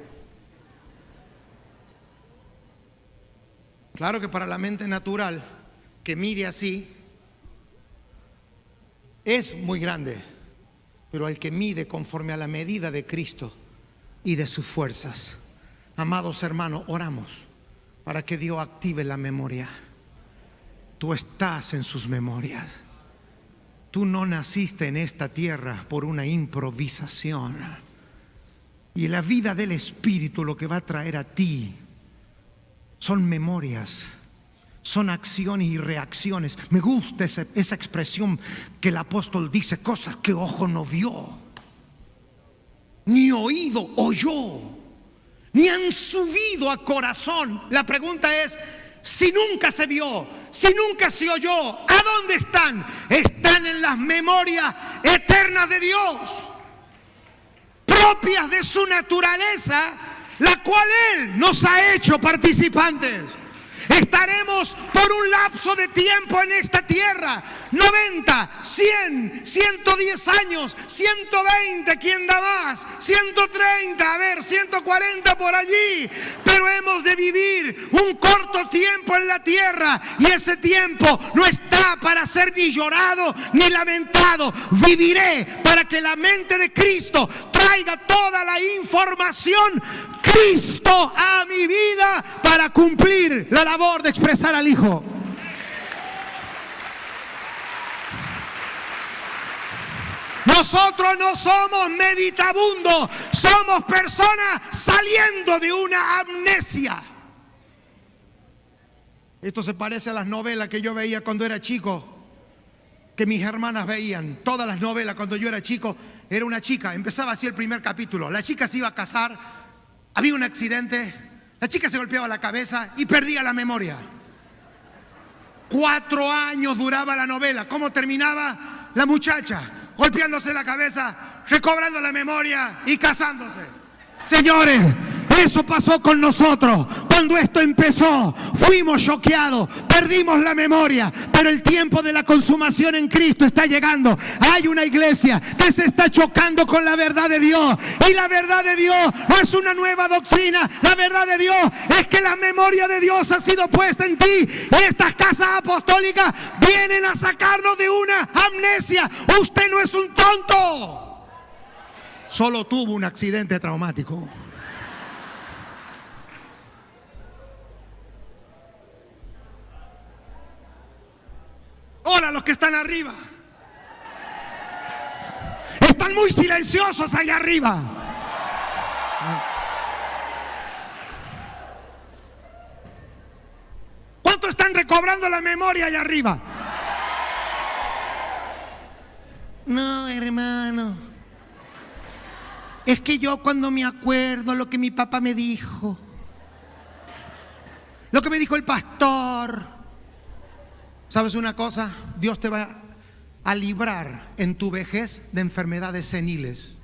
Claro que para la mente natural que mide así es muy grande, pero el que mide conforme a la medida de Cristo y de sus fuerzas. Amados hermanos, oramos para que Dios active la memoria. Tú estás en sus memorias. Tú no naciste en esta tierra por una improvisación. Y la vida del Espíritu lo que va a traer a ti son memorias, son acciones y reacciones. Me gusta esa expresión que el apóstol dice, cosas que ojo no vio, ni oído oyó, ni han subido a corazón. La pregunta es, si nunca se vio, si nunca se oyó, ¿a dónde están? Están en las memorias eternas de Dios, propias de su naturaleza, la cual Él nos ha hecho participantes. Estaremos por un lapso de tiempo en esta tierra, 90, 100, 110 años, 120, ¿quién da más? 130, a ver, 140 por allí. Pero hemos de vivir un corto tiempo en la tierra, y ese tiempo no está para ser ni llorado ni lamentado. Viviré para que la mente de Cristo traiga toda la información Cristo a mi vida para cumplir la labor de expresar al Hijo. Nosotros no somos meditabundos, somos personas saliendo de una amnesia. Esto se parece a las novelas que yo veía cuando era chico, que mis hermanas veían. Todas las novelas cuando yo era chico, era una chica, empezaba así el primer capítulo. La chica se iba a casar, había un accidente, la chica se golpeaba la cabeza y perdía la memoria. 4 años duraba la novela. ¿Cómo terminaba? La muchacha golpeándose la cabeza, recobrando la memoria y casándose. Señores, eso pasó con nosotros. Cuando esto empezó, fuimos choqueados, perdimos la memoria, pero el tiempo de la consumación en Cristo está llegando. Hay una iglesia que se está chocando con la verdad de Dios, y la verdad de Dios no es una nueva doctrina. La verdad de Dios es que la memoria de Dios ha sido puesta en ti, y estas casas apostólicas vienen a sacarnos de una amnesia. Usted no es un tonto, solo tuvo un accidente traumático. Hola, los que están arriba. Están muy silenciosos allá arriba. ¿Cuántos están recobrando la memoria allá arriba? No, hermano. Es que yo cuando me acuerdo lo que mi papá me dijo, lo que me dijo el pastor. ¿Sabes una cosa? Dios te va a librar en tu vejez de enfermedades seniles.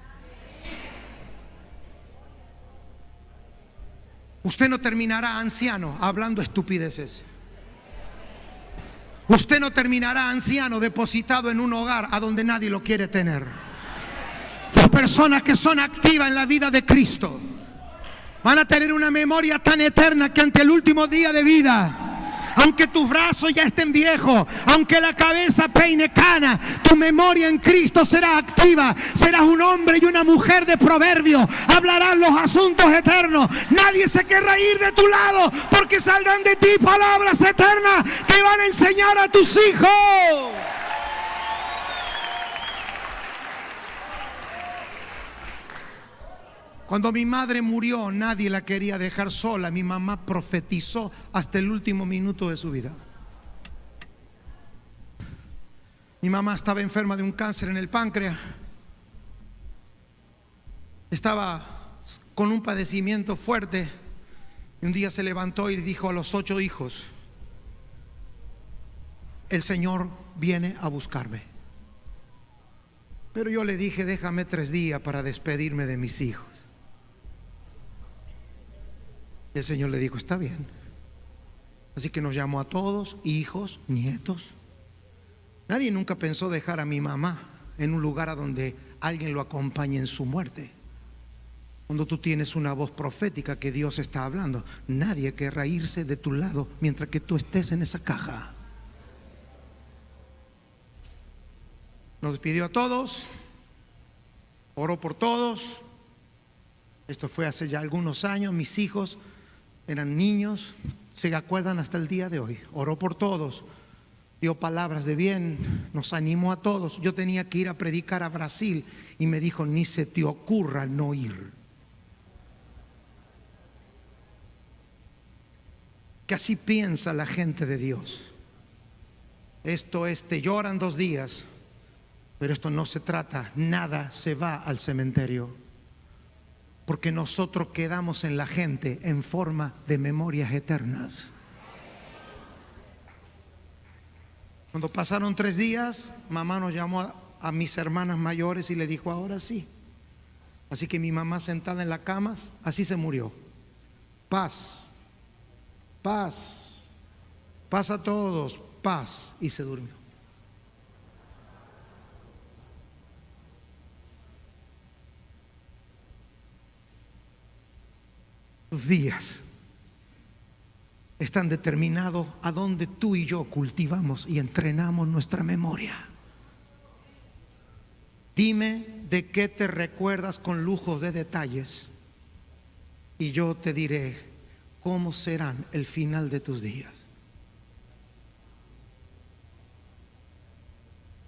Usted no terminará anciano hablando estupideces. Usted no terminará anciano depositado en un hogar a donde nadie lo quiere tener. Las personas que son activas en la vida de Cristo van a tener una memoria tan eterna que ante el último día de vida, aunque tus brazos ya estén viejos, aunque la cabeza peine cana, tu memoria en Cristo será activa. Serás un hombre y una mujer de proverbio. Hablarán los asuntos eternos. Nadie se querrá ir de tu lado, porque saldrán de ti palabras eternas que van a enseñar a tus hijos. Cuando mi madre murió, nadie la quería dejar sola. Mi mamá profetizó hasta el último minuto de su vida. Mi mamá estaba enferma de un cáncer en el páncreas. Estaba con un padecimiento fuerte. Y un día se levantó y dijo a los 8 hijos: el Señor viene a buscarme. Pero yo le dije: déjame 3 días para despedirme de mis hijos. Y el Señor le dijo: está bien. Así que nos llamó a todos, hijos, nietos. Nadie nunca pensó dejar a mi mamá en un lugar a donde alguien lo acompañe en su muerte. Cuando tú tienes una voz profética que Dios está hablando, nadie querrá irse de tu lado mientras que tú estés en esa caja. Nos despidió a todos, oró por todos. Esto fue hace ya algunos años. Mis hijos eran niños, se acuerdan hasta el día de hoy. Oró por todos, dio palabras de bien, nos animó a todos. Yo tenía que ir a predicar a Brasil y me dijo: ni se te ocurra no ir. Que así piensa la gente de Dios. Esto es, te lloran 2 días, pero esto no se trata, nada se va al cementerio. Porque nosotros quedamos en la gente en forma de memorias eternas. Cuando pasaron 3 días, mamá nos llamó a mis hermanas mayores y le dijo: ahora sí. Así que mi mamá sentada en la cama, así se murió. Paz, paz, paz a todos, paz, y se durmió. Tus días están determinados a donde tú y yo cultivamos y entrenamos nuestra memoria. Dime de qué te recuerdas con lujo de detalles y yo te diré cómo serán el final de tus días.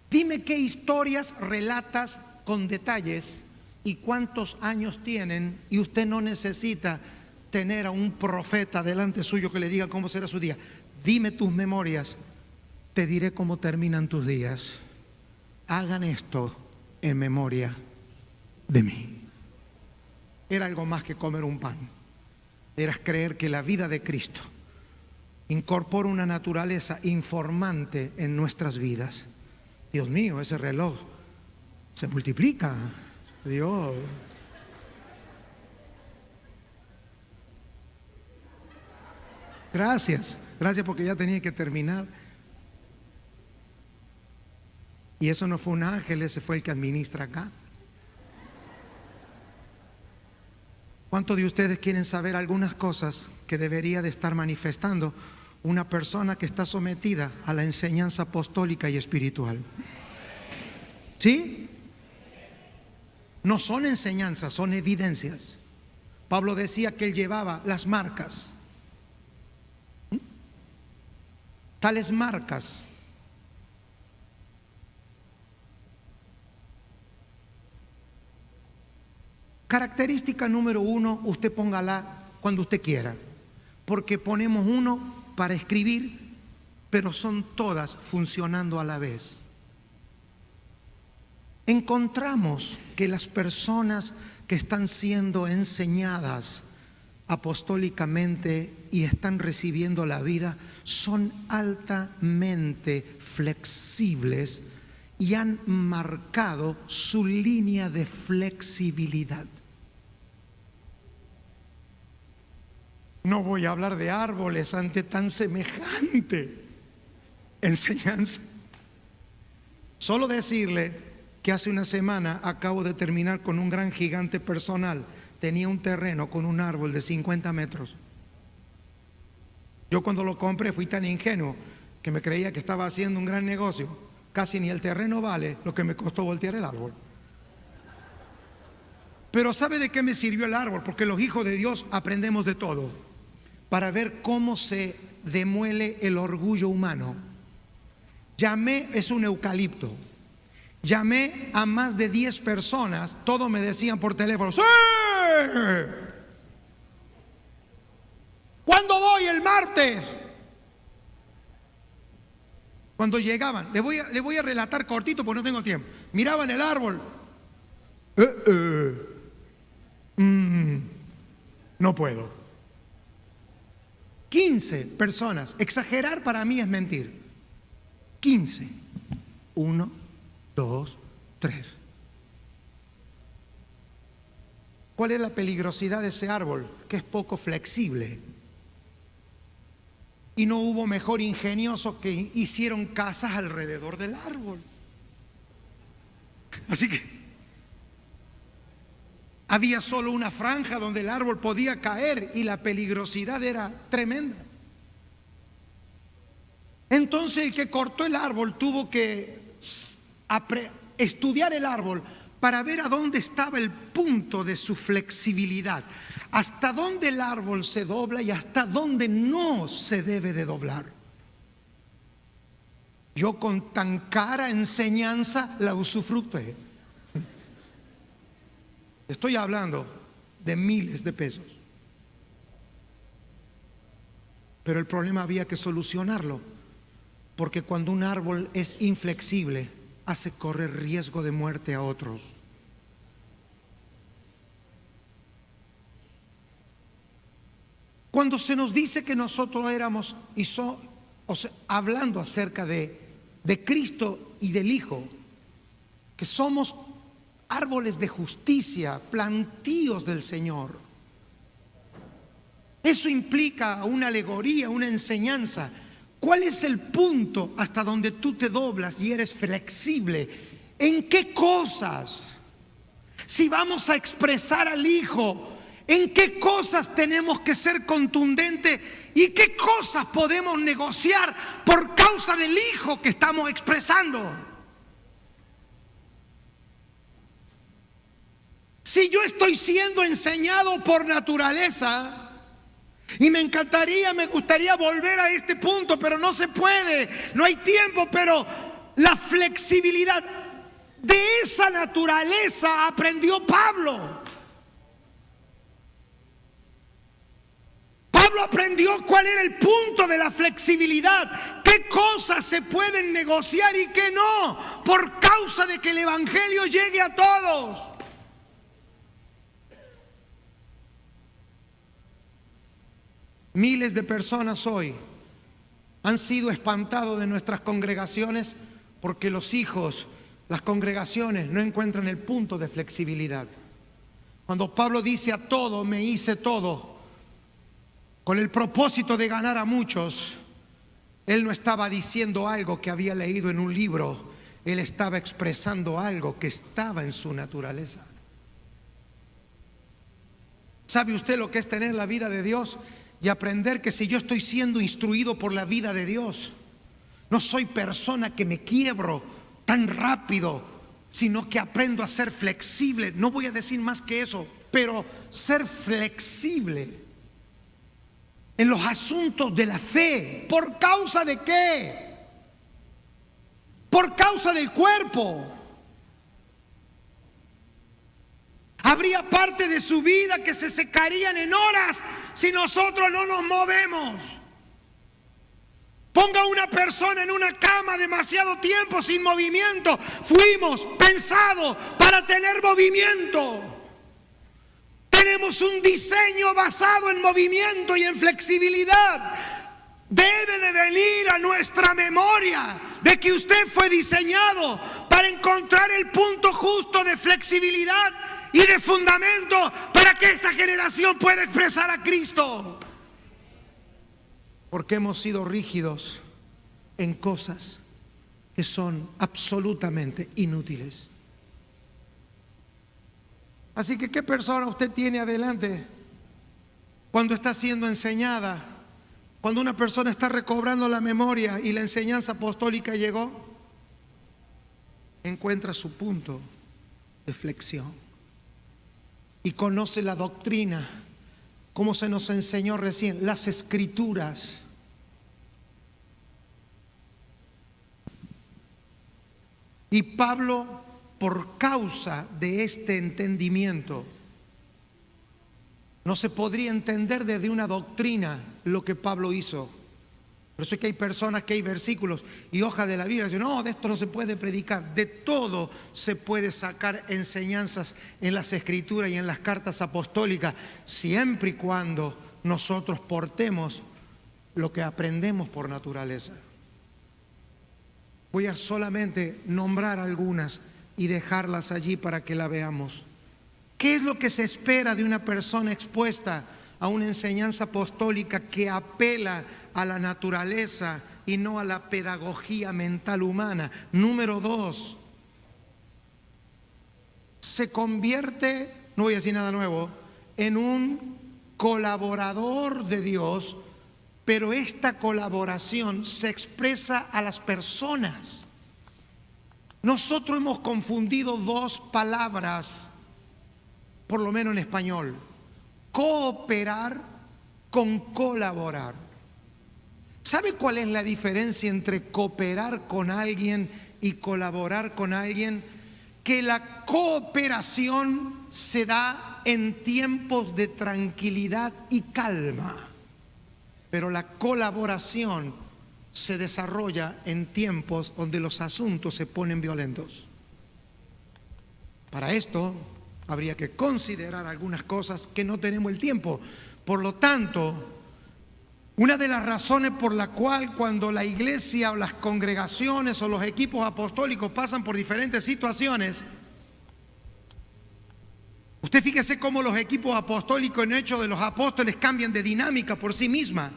Dime qué historias relatas con detalles y cuántos años tienen, y usted no necesita tener a un profeta delante suyo que le diga cómo será su día. Dime tus memorias, te diré cómo terminan tus días. Hagan esto en memoria de mí. Era algo más que comer un pan. Era creer que la vida de Cristo incorpora una naturaleza informante en nuestras vidas. Dios mío, ese reloj se multiplica. Dios. Gracias porque ya tenía que terminar. Y eso no fue un ángel, ese fue el que administra acá. ¿Cuántos de ustedes quieren saber algunas cosas que debería de estar manifestando una persona que está sometida a la enseñanza apostólica y espiritual? ¿Sí? No son enseñanzas, son evidencias. Pablo decía que él llevaba las marcas. Tales marcas característica número 1, usted póngala cuando usted quiera, porque ponemos uno para escribir, pero son todas funcionando a la vez. Encontramos que las personas que están siendo enseñadas apostólicamente y están recibiendo la vida son altamente flexibles y han marcado su línea de flexibilidad. No voy a hablar de árboles ante tan semejante enseñanza. Solo decirle que hace una semana acabo de terminar con un gran gigante personal. Tenía un terreno con un árbol de 50 metros. Yo cuando lo compré fui tan ingenuo que me creía que estaba haciendo un gran negocio. Casi ni el terreno vale lo que me costó voltear el árbol. Pero ¿sabe de qué me sirvió el árbol? Porque los hijos de Dios aprendemos de todo, para ver cómo se demuele el orgullo humano. Es un eucalipto. Llamé a más de 10 personas, todos me decían por teléfono: ¡sí! ¿Cuándo voy? El martes. Cuando llegaban, les voy a relatar cortito porque no tengo tiempo. Miraban el árbol. No puedo. 15 personas. Exagerar para mí es mentir. 15. 1, 2, 3. ¿Cuál es la peligrosidad de ese árbol? Que es poco flexible. Y no hubo mejor ingenioso que hicieron casas alrededor del árbol. Así que había solo una franja donde el árbol podía caer y la peligrosidad era tremenda. Entonces el que cortó el árbol tuvo que estudiar el árbol para ver a dónde estaba el punto de su flexibilidad, hasta dónde el árbol se dobla y hasta dónde no se debe de doblar. Yo con tan cara enseñanza la usufructué. Estoy hablando de miles de pesos. Pero el problema había que solucionarlo, porque cuando un árbol es inflexible, hace correr riesgo de muerte a otros. Cuando se nos dice que nosotros éramos, hablando acerca de Cristo y del Hijo, que somos árboles de justicia, plantíos del Señor, eso implica una alegoría, una enseñanza. ¿Cuál es el punto hasta donde tú te doblas y eres flexible? ¿En qué cosas? Si vamos a expresar al Hijo, ¿en qué cosas tenemos que ser contundentes y qué cosas podemos negociar por causa del Hijo que estamos expresando? Si yo estoy siendo enseñado por naturaleza, y me gustaría volver a este punto, pero no se puede, no hay tiempo, pero la flexibilidad de esa naturaleza aprendió Pablo. Pablo aprendió cuál era el punto de la flexibilidad, qué cosas se pueden negociar y qué no, por causa de que el evangelio llegue a todos. Miles de personas hoy han sido espantados de nuestras congregaciones porque los hijos, las congregaciones no encuentran el punto de flexibilidad. Cuando Pablo dice a todo me hice todo, con el propósito de ganar a muchos, él no estaba diciendo algo que había leído en un libro, él estaba expresando algo que estaba en su naturaleza. ¿Sabe usted lo que es tener la vida de Dios? Y aprender que si yo estoy siendo instruido por la vida de Dios, no soy persona que me quiebro tan rápido, sino que aprendo a ser flexible. No voy a decir más que eso, pero ser flexible en los asuntos de la fe. ¿Por causa de qué? Por causa del cuerpo. Habría parte de su vida que se secarían en horas si nosotros no nos movemos. Ponga a una persona en una cama demasiado tiempo sin movimiento. Fuimos pensados para tener movimiento. Tenemos un diseño basado en movimiento y en flexibilidad. Debe de venir a nuestra memoria de que usted fue diseñado para encontrar el punto justo de flexibilidad y de fundamento para que esta generación pueda expresar a Cristo. Porque hemos sido rígidos en cosas que son absolutamente inútiles. Así que, ¿qué persona usted tiene adelante cuando está siendo enseñada? Cuando una persona está recobrando la memoria y la enseñanza apostólica llegó, encuentra su punto de flexión. Y conoce la doctrina, como se nos enseñó recién, las escrituras. Y Pablo, por causa de este entendimiento, no se podría entender desde una doctrina lo que Pablo hizo. Por eso es que hay personas, que hay versículos y hojas de la Biblia, dicen, no, de esto no se puede predicar. De todo se puede sacar enseñanzas en las escrituras y en las cartas apostólicas, siempre y cuando nosotros portemos lo que aprendemos por naturaleza. Voy a solamente nombrar algunas y dejarlas allí para que la veamos. ¿Qué es lo que se espera de una persona expuesta a una enseñanza apostólica que apela a la naturaleza y no a la pedagogía mental humana? Número 2, se convierte, no voy a decir nada nuevo, en un colaborador de Dios, pero esta colaboración se expresa a las personas. Nosotros hemos confundido dos palabras, por lo menos en español: cooperar con colaborar. ¿Sabe cuál es la diferencia entre cooperar con alguien y colaborar con alguien? Que la cooperación se da en tiempos de tranquilidad y calma, pero la colaboración se desarrolla en tiempos donde los asuntos se ponen violentos. Para esto habría que considerar algunas cosas que no tenemos el tiempo. Por lo tanto, una de las razones por la cual cuando la iglesia o las congregaciones o los equipos apostólicos pasan por diferentes situaciones, usted fíjese cómo los equipos apostólicos en Hechos de los Apóstoles cambian de dinámica por sí misma.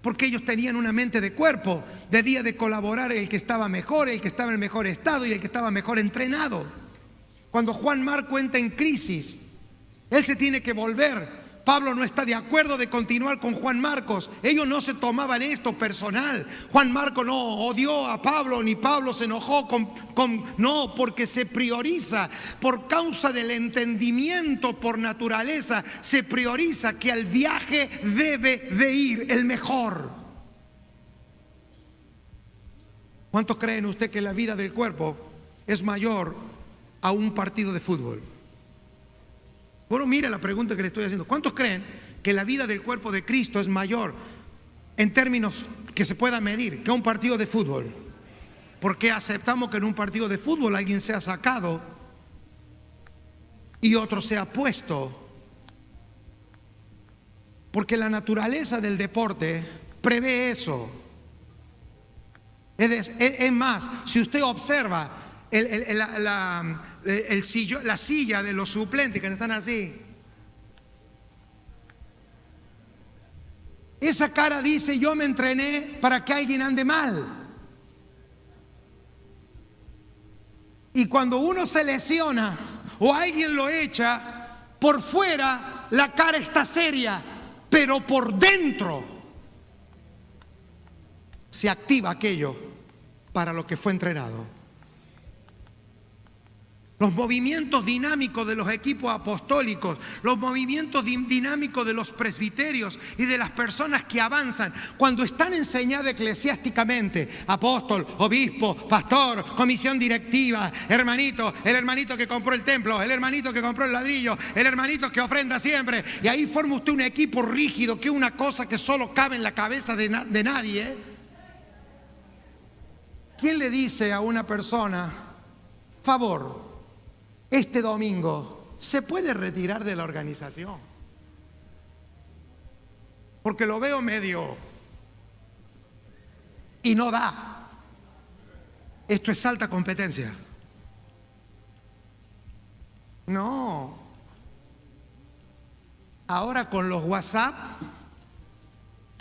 porque ellos tenían una mente de cuerpo. Debía de colaborar el que estaba mejor, el que estaba en mejor estado y el que estaba mejor entrenado. Cuando Juan Marco entra en crisis, él se tiene que volver. Pablo no está de acuerdo de continuar con Juan Marcos. Ellos no se tomaban esto personal. Juan Marco no odió a Pablo, ni Pablo se enojó no, porque se prioriza. Por causa del entendimiento por naturaleza, se prioriza que al viaje debe de ir el mejor. ¿Cuántos creen usted que la vida del cuerpo es mayor a un partido de fútbol? Bueno, mire la pregunta que le estoy haciendo. ¿Cuántos creen que la vida del cuerpo de Cristo es mayor en términos que se pueda medir que un partido de fútbol? ¿Por qué aceptamos que en un partido de fútbol alguien sea sacado y otro sea puesto? Porque la naturaleza del deporte prevé eso. Es más, si usted observa la silla de los suplentes que están así, esa cara dice: yo me entrené para que alguien ande mal. Y cuando uno se lesiona o alguien lo echa, por fuera la cara está seria, pero por dentro se activa aquello para lo que fue entrenado. Los movimientos dinámicos de los equipos apostólicos, los movimientos dinámicos de los presbiterios y de las personas que avanzan, cuando están enseñadas eclesiásticamente, apóstol, obispo, pastor, comisión directiva, hermanito, el hermanito que compró el templo, el hermanito que compró el ladrillo, el hermanito que ofrenda siempre, y ahí forma usted un equipo rígido, que es una cosa que solo cabe en la cabeza de nadie. ¿Quién le dice a una persona: favor, este domingo se puede retirar de la organización? Porque lo veo medio y no da. Esto es alta competencia. No. Ahora con los WhatsApp,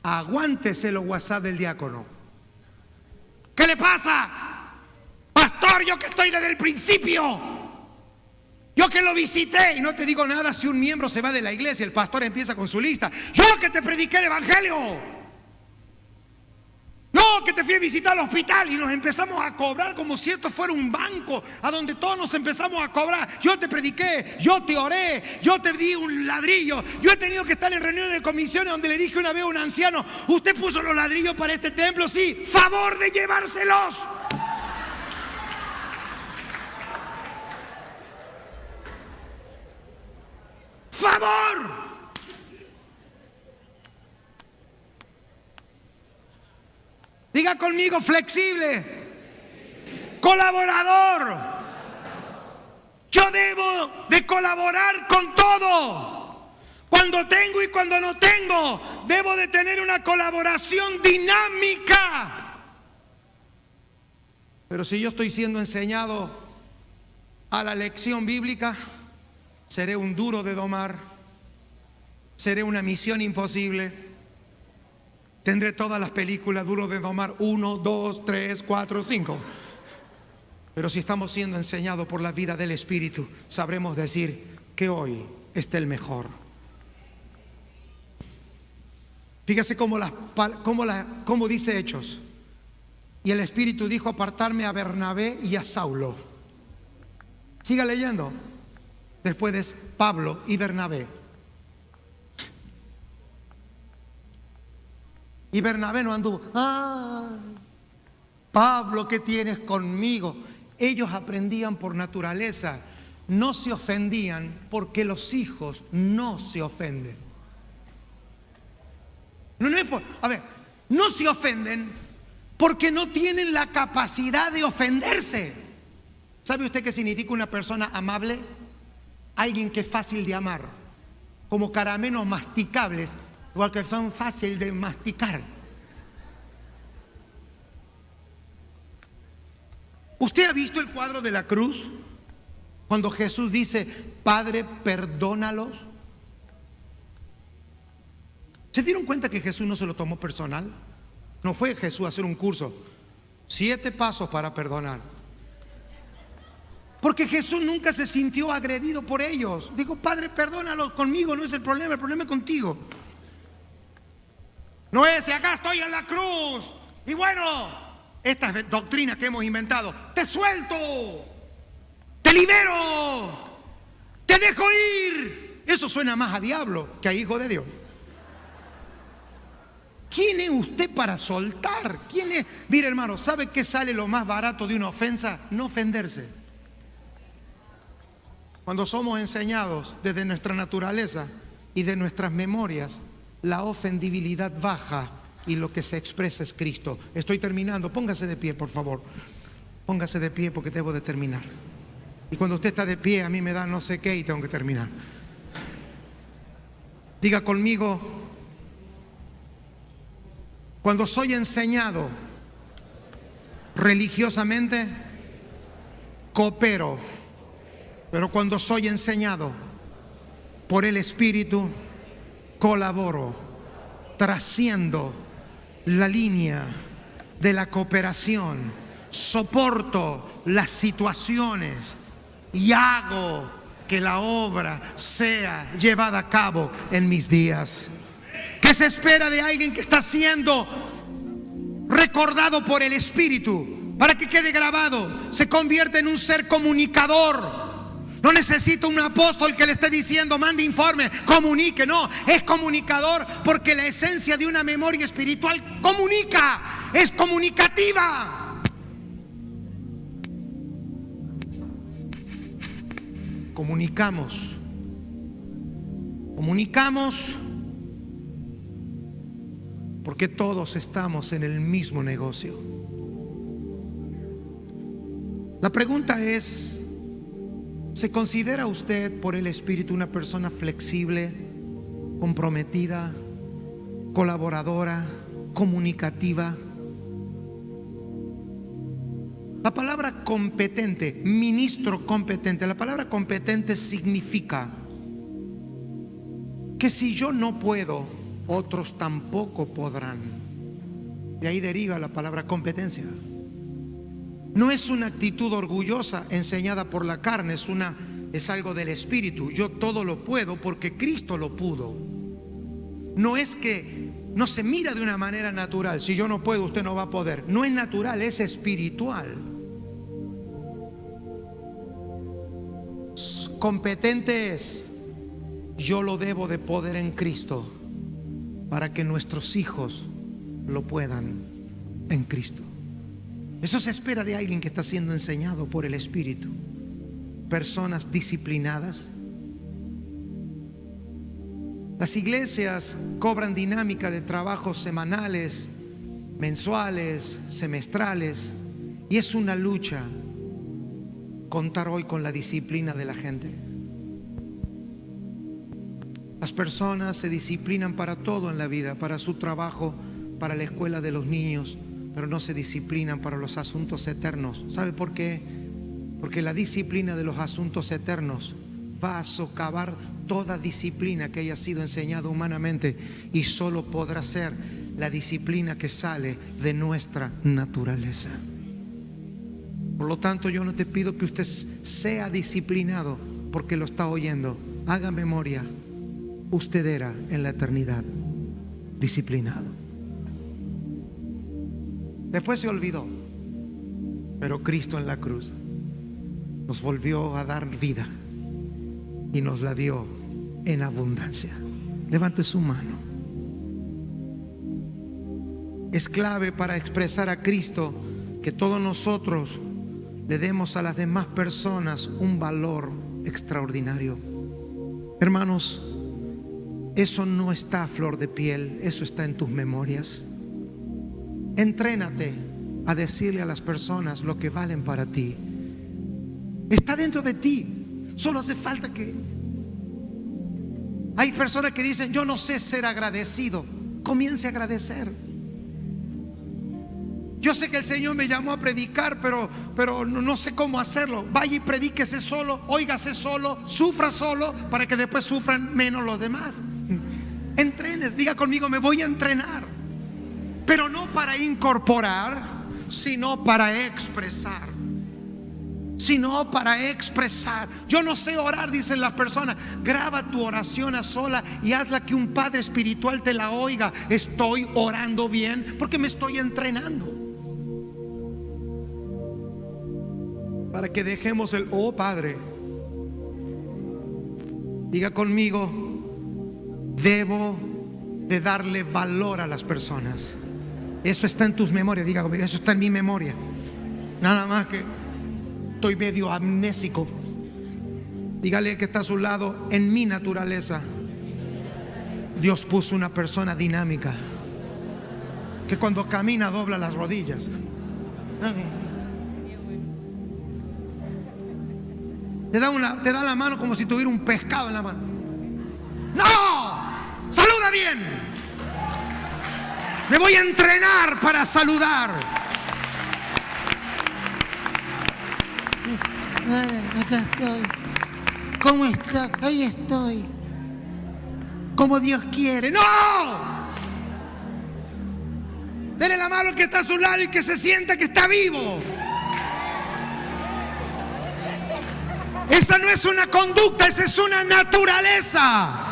aguántese los WhatsApp del diácono. ¿Qué le pasa? Pastor, yo que estoy desde el principio. Yo que lo visité, y no te digo nada si un miembro se va de la iglesia, el pastor empieza con su lista. Yo que te prediqué el evangelio. Yo que te fui a visitar al hospital, y nos empezamos a cobrar como si esto fuera un banco a donde todos nos empezamos a cobrar. Yo te prediqué, yo te oré, yo te di un ladrillo. Yo he tenido que estar en reuniones de comisiones donde le dije una vez a un anciano: usted puso los ladrillos para este templo, sí, favor de llevárselos. ¡Favor! Diga conmigo: flexible, colaborador. Yo debo de colaborar con todo. Cuando tengo y cuando no tengo, debo de tener una colaboración dinámica. Pero si yo estoy siendo enseñado a la lección bíblica, seré un duro de domar, seré una misión imposible, tendré todas las películas duro de domar, 1, 2, 3, 4, 5. Pero si estamos siendo enseñados por la vida del Espíritu, sabremos decir que hoy está el mejor. Fíjese cómo dice Hechos. Y el Espíritu dijo: apartarme a Bernabé y a Saulo. Siga leyendo. Después de Pablo y Bernabé. Y Bernabé no anduvo: Pablo, ¿qué tienes conmigo? Ellos aprendían por naturaleza. No se ofendían porque los hijos no se ofenden. No se ofenden porque no tienen la capacidad de ofenderse. ¿Sabe usted qué significa una persona amable? Alguien que es fácil de amar, como caramelos masticables, igual que son fáciles de masticar. ¿Usted ha visto el cuadro de la cruz? Cuando Jesús dice: Padre, perdónalos. ¿Se dieron cuenta que Jesús no se lo tomó personal? No fue Jesús a hacer un curso, 7 pasos para perdonar. Porque Jesús nunca se sintió agredido por ellos. Dijo, Padre, perdónalos, conmigo no es el problema es contigo. No es, acá estoy en la cruz. Y bueno, estas doctrinas que hemos inventado, te suelto, te libero, te dejo ir. Eso suena más a diablo que a hijo de Dios. ¿Quién es usted para soltar? ¿Quién es? Mire, hermano, ¿sabe qué sale lo más barato de una ofensa? No ofenderse. Cuando somos enseñados desde nuestra naturaleza y de nuestras memorias, la ofendibilidad baja y lo que se expresa es Cristo. Estoy terminando. Póngase de pie, por favor. Póngase de pie porque debo de terminar. Y cuando usted está de pie, a mí me da no sé qué y tengo que terminar. Diga conmigo: cuando soy enseñado religiosamente, coopero. Pero cuando soy enseñado por el Espíritu, colaboro, trasciendo la línea de la cooperación, soporto las situaciones y hago que la obra sea llevada a cabo en mis días. ¿Qué se espera de alguien que está siendo recordado por el Espíritu? Para que quede grabado, se convierte en un ser comunicador. No necesita un apóstol que le esté diciendo, mande informe, comunique. No, es comunicador porque la esencia de una memoria espiritual comunica, es comunicativa. Comunicamos porque todos estamos en el mismo negocio. La pregunta es, ¿se considera usted por el Espíritu una persona flexible, comprometida, colaboradora, comunicativa? La palabra competente, ministro competente, la palabra competente significa que si yo no puedo, otros tampoco podrán. De ahí deriva la palabra competencia. No es una actitud orgullosa enseñada por la carne, es algo del Espíritu. Yo todo lo puedo porque Cristo lo pudo. No es que no se mira de una manera natural. Si yo no puedo, usted no va a poder. No es natural, es espiritual. Competente es, yo lo debo de poder en Cristo para que nuestros hijos lo puedan en Cristo. Eso se espera de alguien que está siendo enseñado por el Espíritu. Personas disciplinadas. Las iglesias cobran dinámica de trabajos semanales, mensuales, semestrales, y es una lucha contar hoy con la disciplina de la gente. Las personas se disciplinan para todo en la vida, para su trabajo, para la escuela de los niños, pero no se disciplinan para los asuntos eternos. ¿Sabe por qué? Porque la disciplina de los asuntos eternos va a socavar toda disciplina que haya sido enseñada humanamente, y solo podrá ser la disciplina que sale de nuestra naturaleza. Por lo tanto, yo no te pido que usted sea disciplinado porque lo está oyendo. Haga memoria, usted era en la eternidad disciplinado. Después se olvidó, pero Cristo en la cruz nos volvió a dar vida y nos la dio en abundancia. Levante su mano. Es clave para expresar a Cristo que todos nosotros le demos a las demás personas un valor extraordinario. Hermanos, eso no está a flor de piel, eso está en tus memorias. Entrénate a decirle a las personas lo que valen para ti. Está dentro de ti. Solo hace falta que... Hay personas que dicen, yo no sé ser agradecido. Comience a agradecer. Yo sé que el Señor me llamó a predicar, pero no sé cómo hacerlo. Vaya y predíquese solo, óigase solo, sufra solo, para que después sufran menos los demás. entrenes. Diga conmigo, me voy a entrenar. Pero no para incorporar, sino para expresar. Sino para expresar. Yo no sé orar, dicen las personas. Graba tu oración a sola y hazla que un padre espiritual te la oiga. Estoy orando bien porque me estoy entrenando. Para que dejemos el oh Padre. Diga conmigo, debo de darle valor a las personas. Eso está en tus memorias. Diga conmigo, eso está en mi memoria. Nada más que estoy medio amnésico. Dígale al que está a su lado, en mi naturaleza Dios puso una persona dinámica que cuando camina dobla las rodillas. Te da la mano como si tuviera un pescado en la mano. ¡No! ¡Saluda bien! Me voy a entrenar para saludar. Acá estoy. ¿Cómo estás? Ahí estoy. Como Dios quiere. ¡No! Dele la mano al que está a su lado y que se sienta que está vivo. Esa no es una conducta, esa es una naturaleza.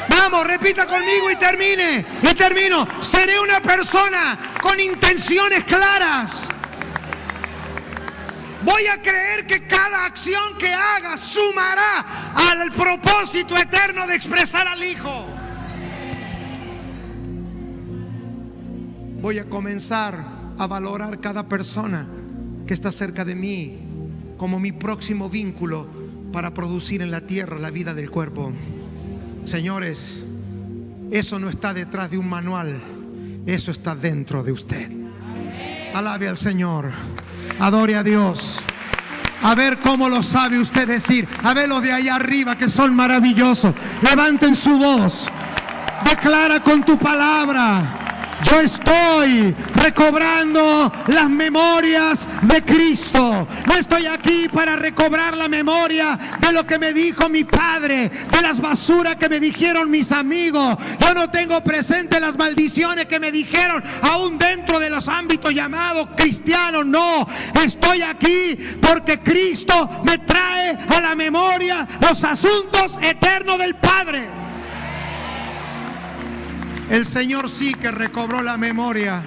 Vamos, repita conmigo y termine. Y termino. Seré una persona con intenciones claras. Voy a creer que cada acción que haga sumará al propósito eterno de expresar al Hijo. Voy a comenzar a valorar cada persona que está cerca de mí como mi próximo vínculo para producir en la tierra la vida del cuerpo. Señores, eso no está detrás de un manual, eso está dentro de usted. Alabe al Señor, adore a Dios. A ver cómo lo sabe usted decir. A ver los de allá arriba que son maravillosos. Levanten su voz. Declara con tu palabra: yo estoy recobrando las memorias de Cristo. No estoy aquí para recobrar la memoria de lo que me dijo mi padre, de las basuras que me dijeron mis amigos. Yo no tengo presente las maldiciones que me dijeron aún dentro de los ámbitos llamados cristianos. No, estoy aquí porque Cristo me trae a la memoria los asuntos eternos del Padre. El Señor sí que recobró la memoria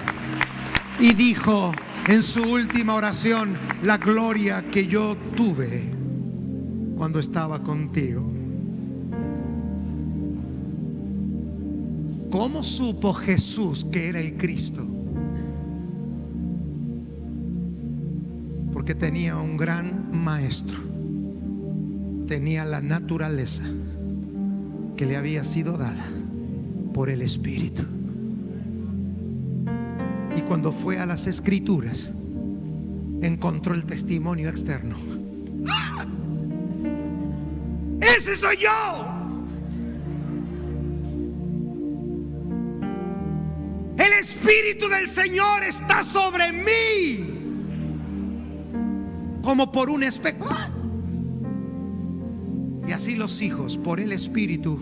y dijo en su última oración: la gloria que yo tuve cuando estaba contigo. ¿Cómo supo Jesús que era el Cristo? Porque tenía un gran maestro, tenía la naturaleza que le había sido dada por el Espíritu. Y cuando fue a las Escrituras, encontró el testimonio externo. ¡Ah! ¡Ese soy yo! El Espíritu del Señor está sobre mí, como por un espejo. ¡Ah! Y así los hijos, por el Espíritu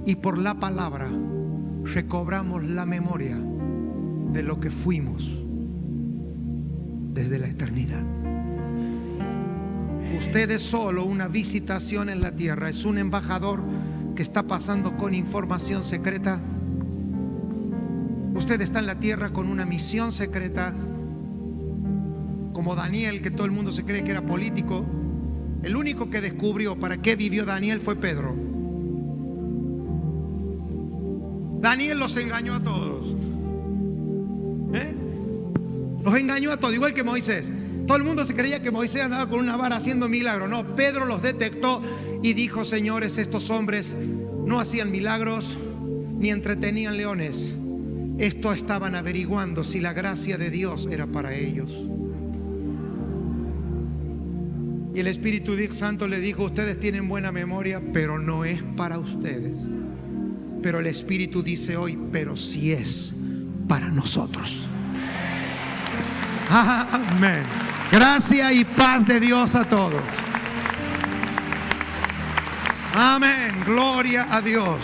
y por la palabra, recobramos la memoria de lo que fuimos desde la eternidad. Usted es solo una visitación en la tierra, es un embajador que está pasando con información secreta. Usted está en la tierra con una misión secreta, como Daniel, que todo el mundo se cree que era político. El único que descubrió para qué vivió Daniel fue Pedro. Daniel los engañó a todos. Los engañó a todos, igual que Moisés. Todo el mundo se creía que Moisés andaba con una vara haciendo milagros. No, Pedro los detectó y dijo: señores, estos hombres no hacían milagros ni entretenían leones. Esto estaban averiguando si la gracia de Dios era para ellos. Y el Espíritu Santo le dijo: ustedes tienen buena memoria, pero no es para ustedes. Pero el Espíritu dice hoy: pero sí es para nosotros. Amén. Gracia y paz de Dios a todos. Amén. Gloria a Dios.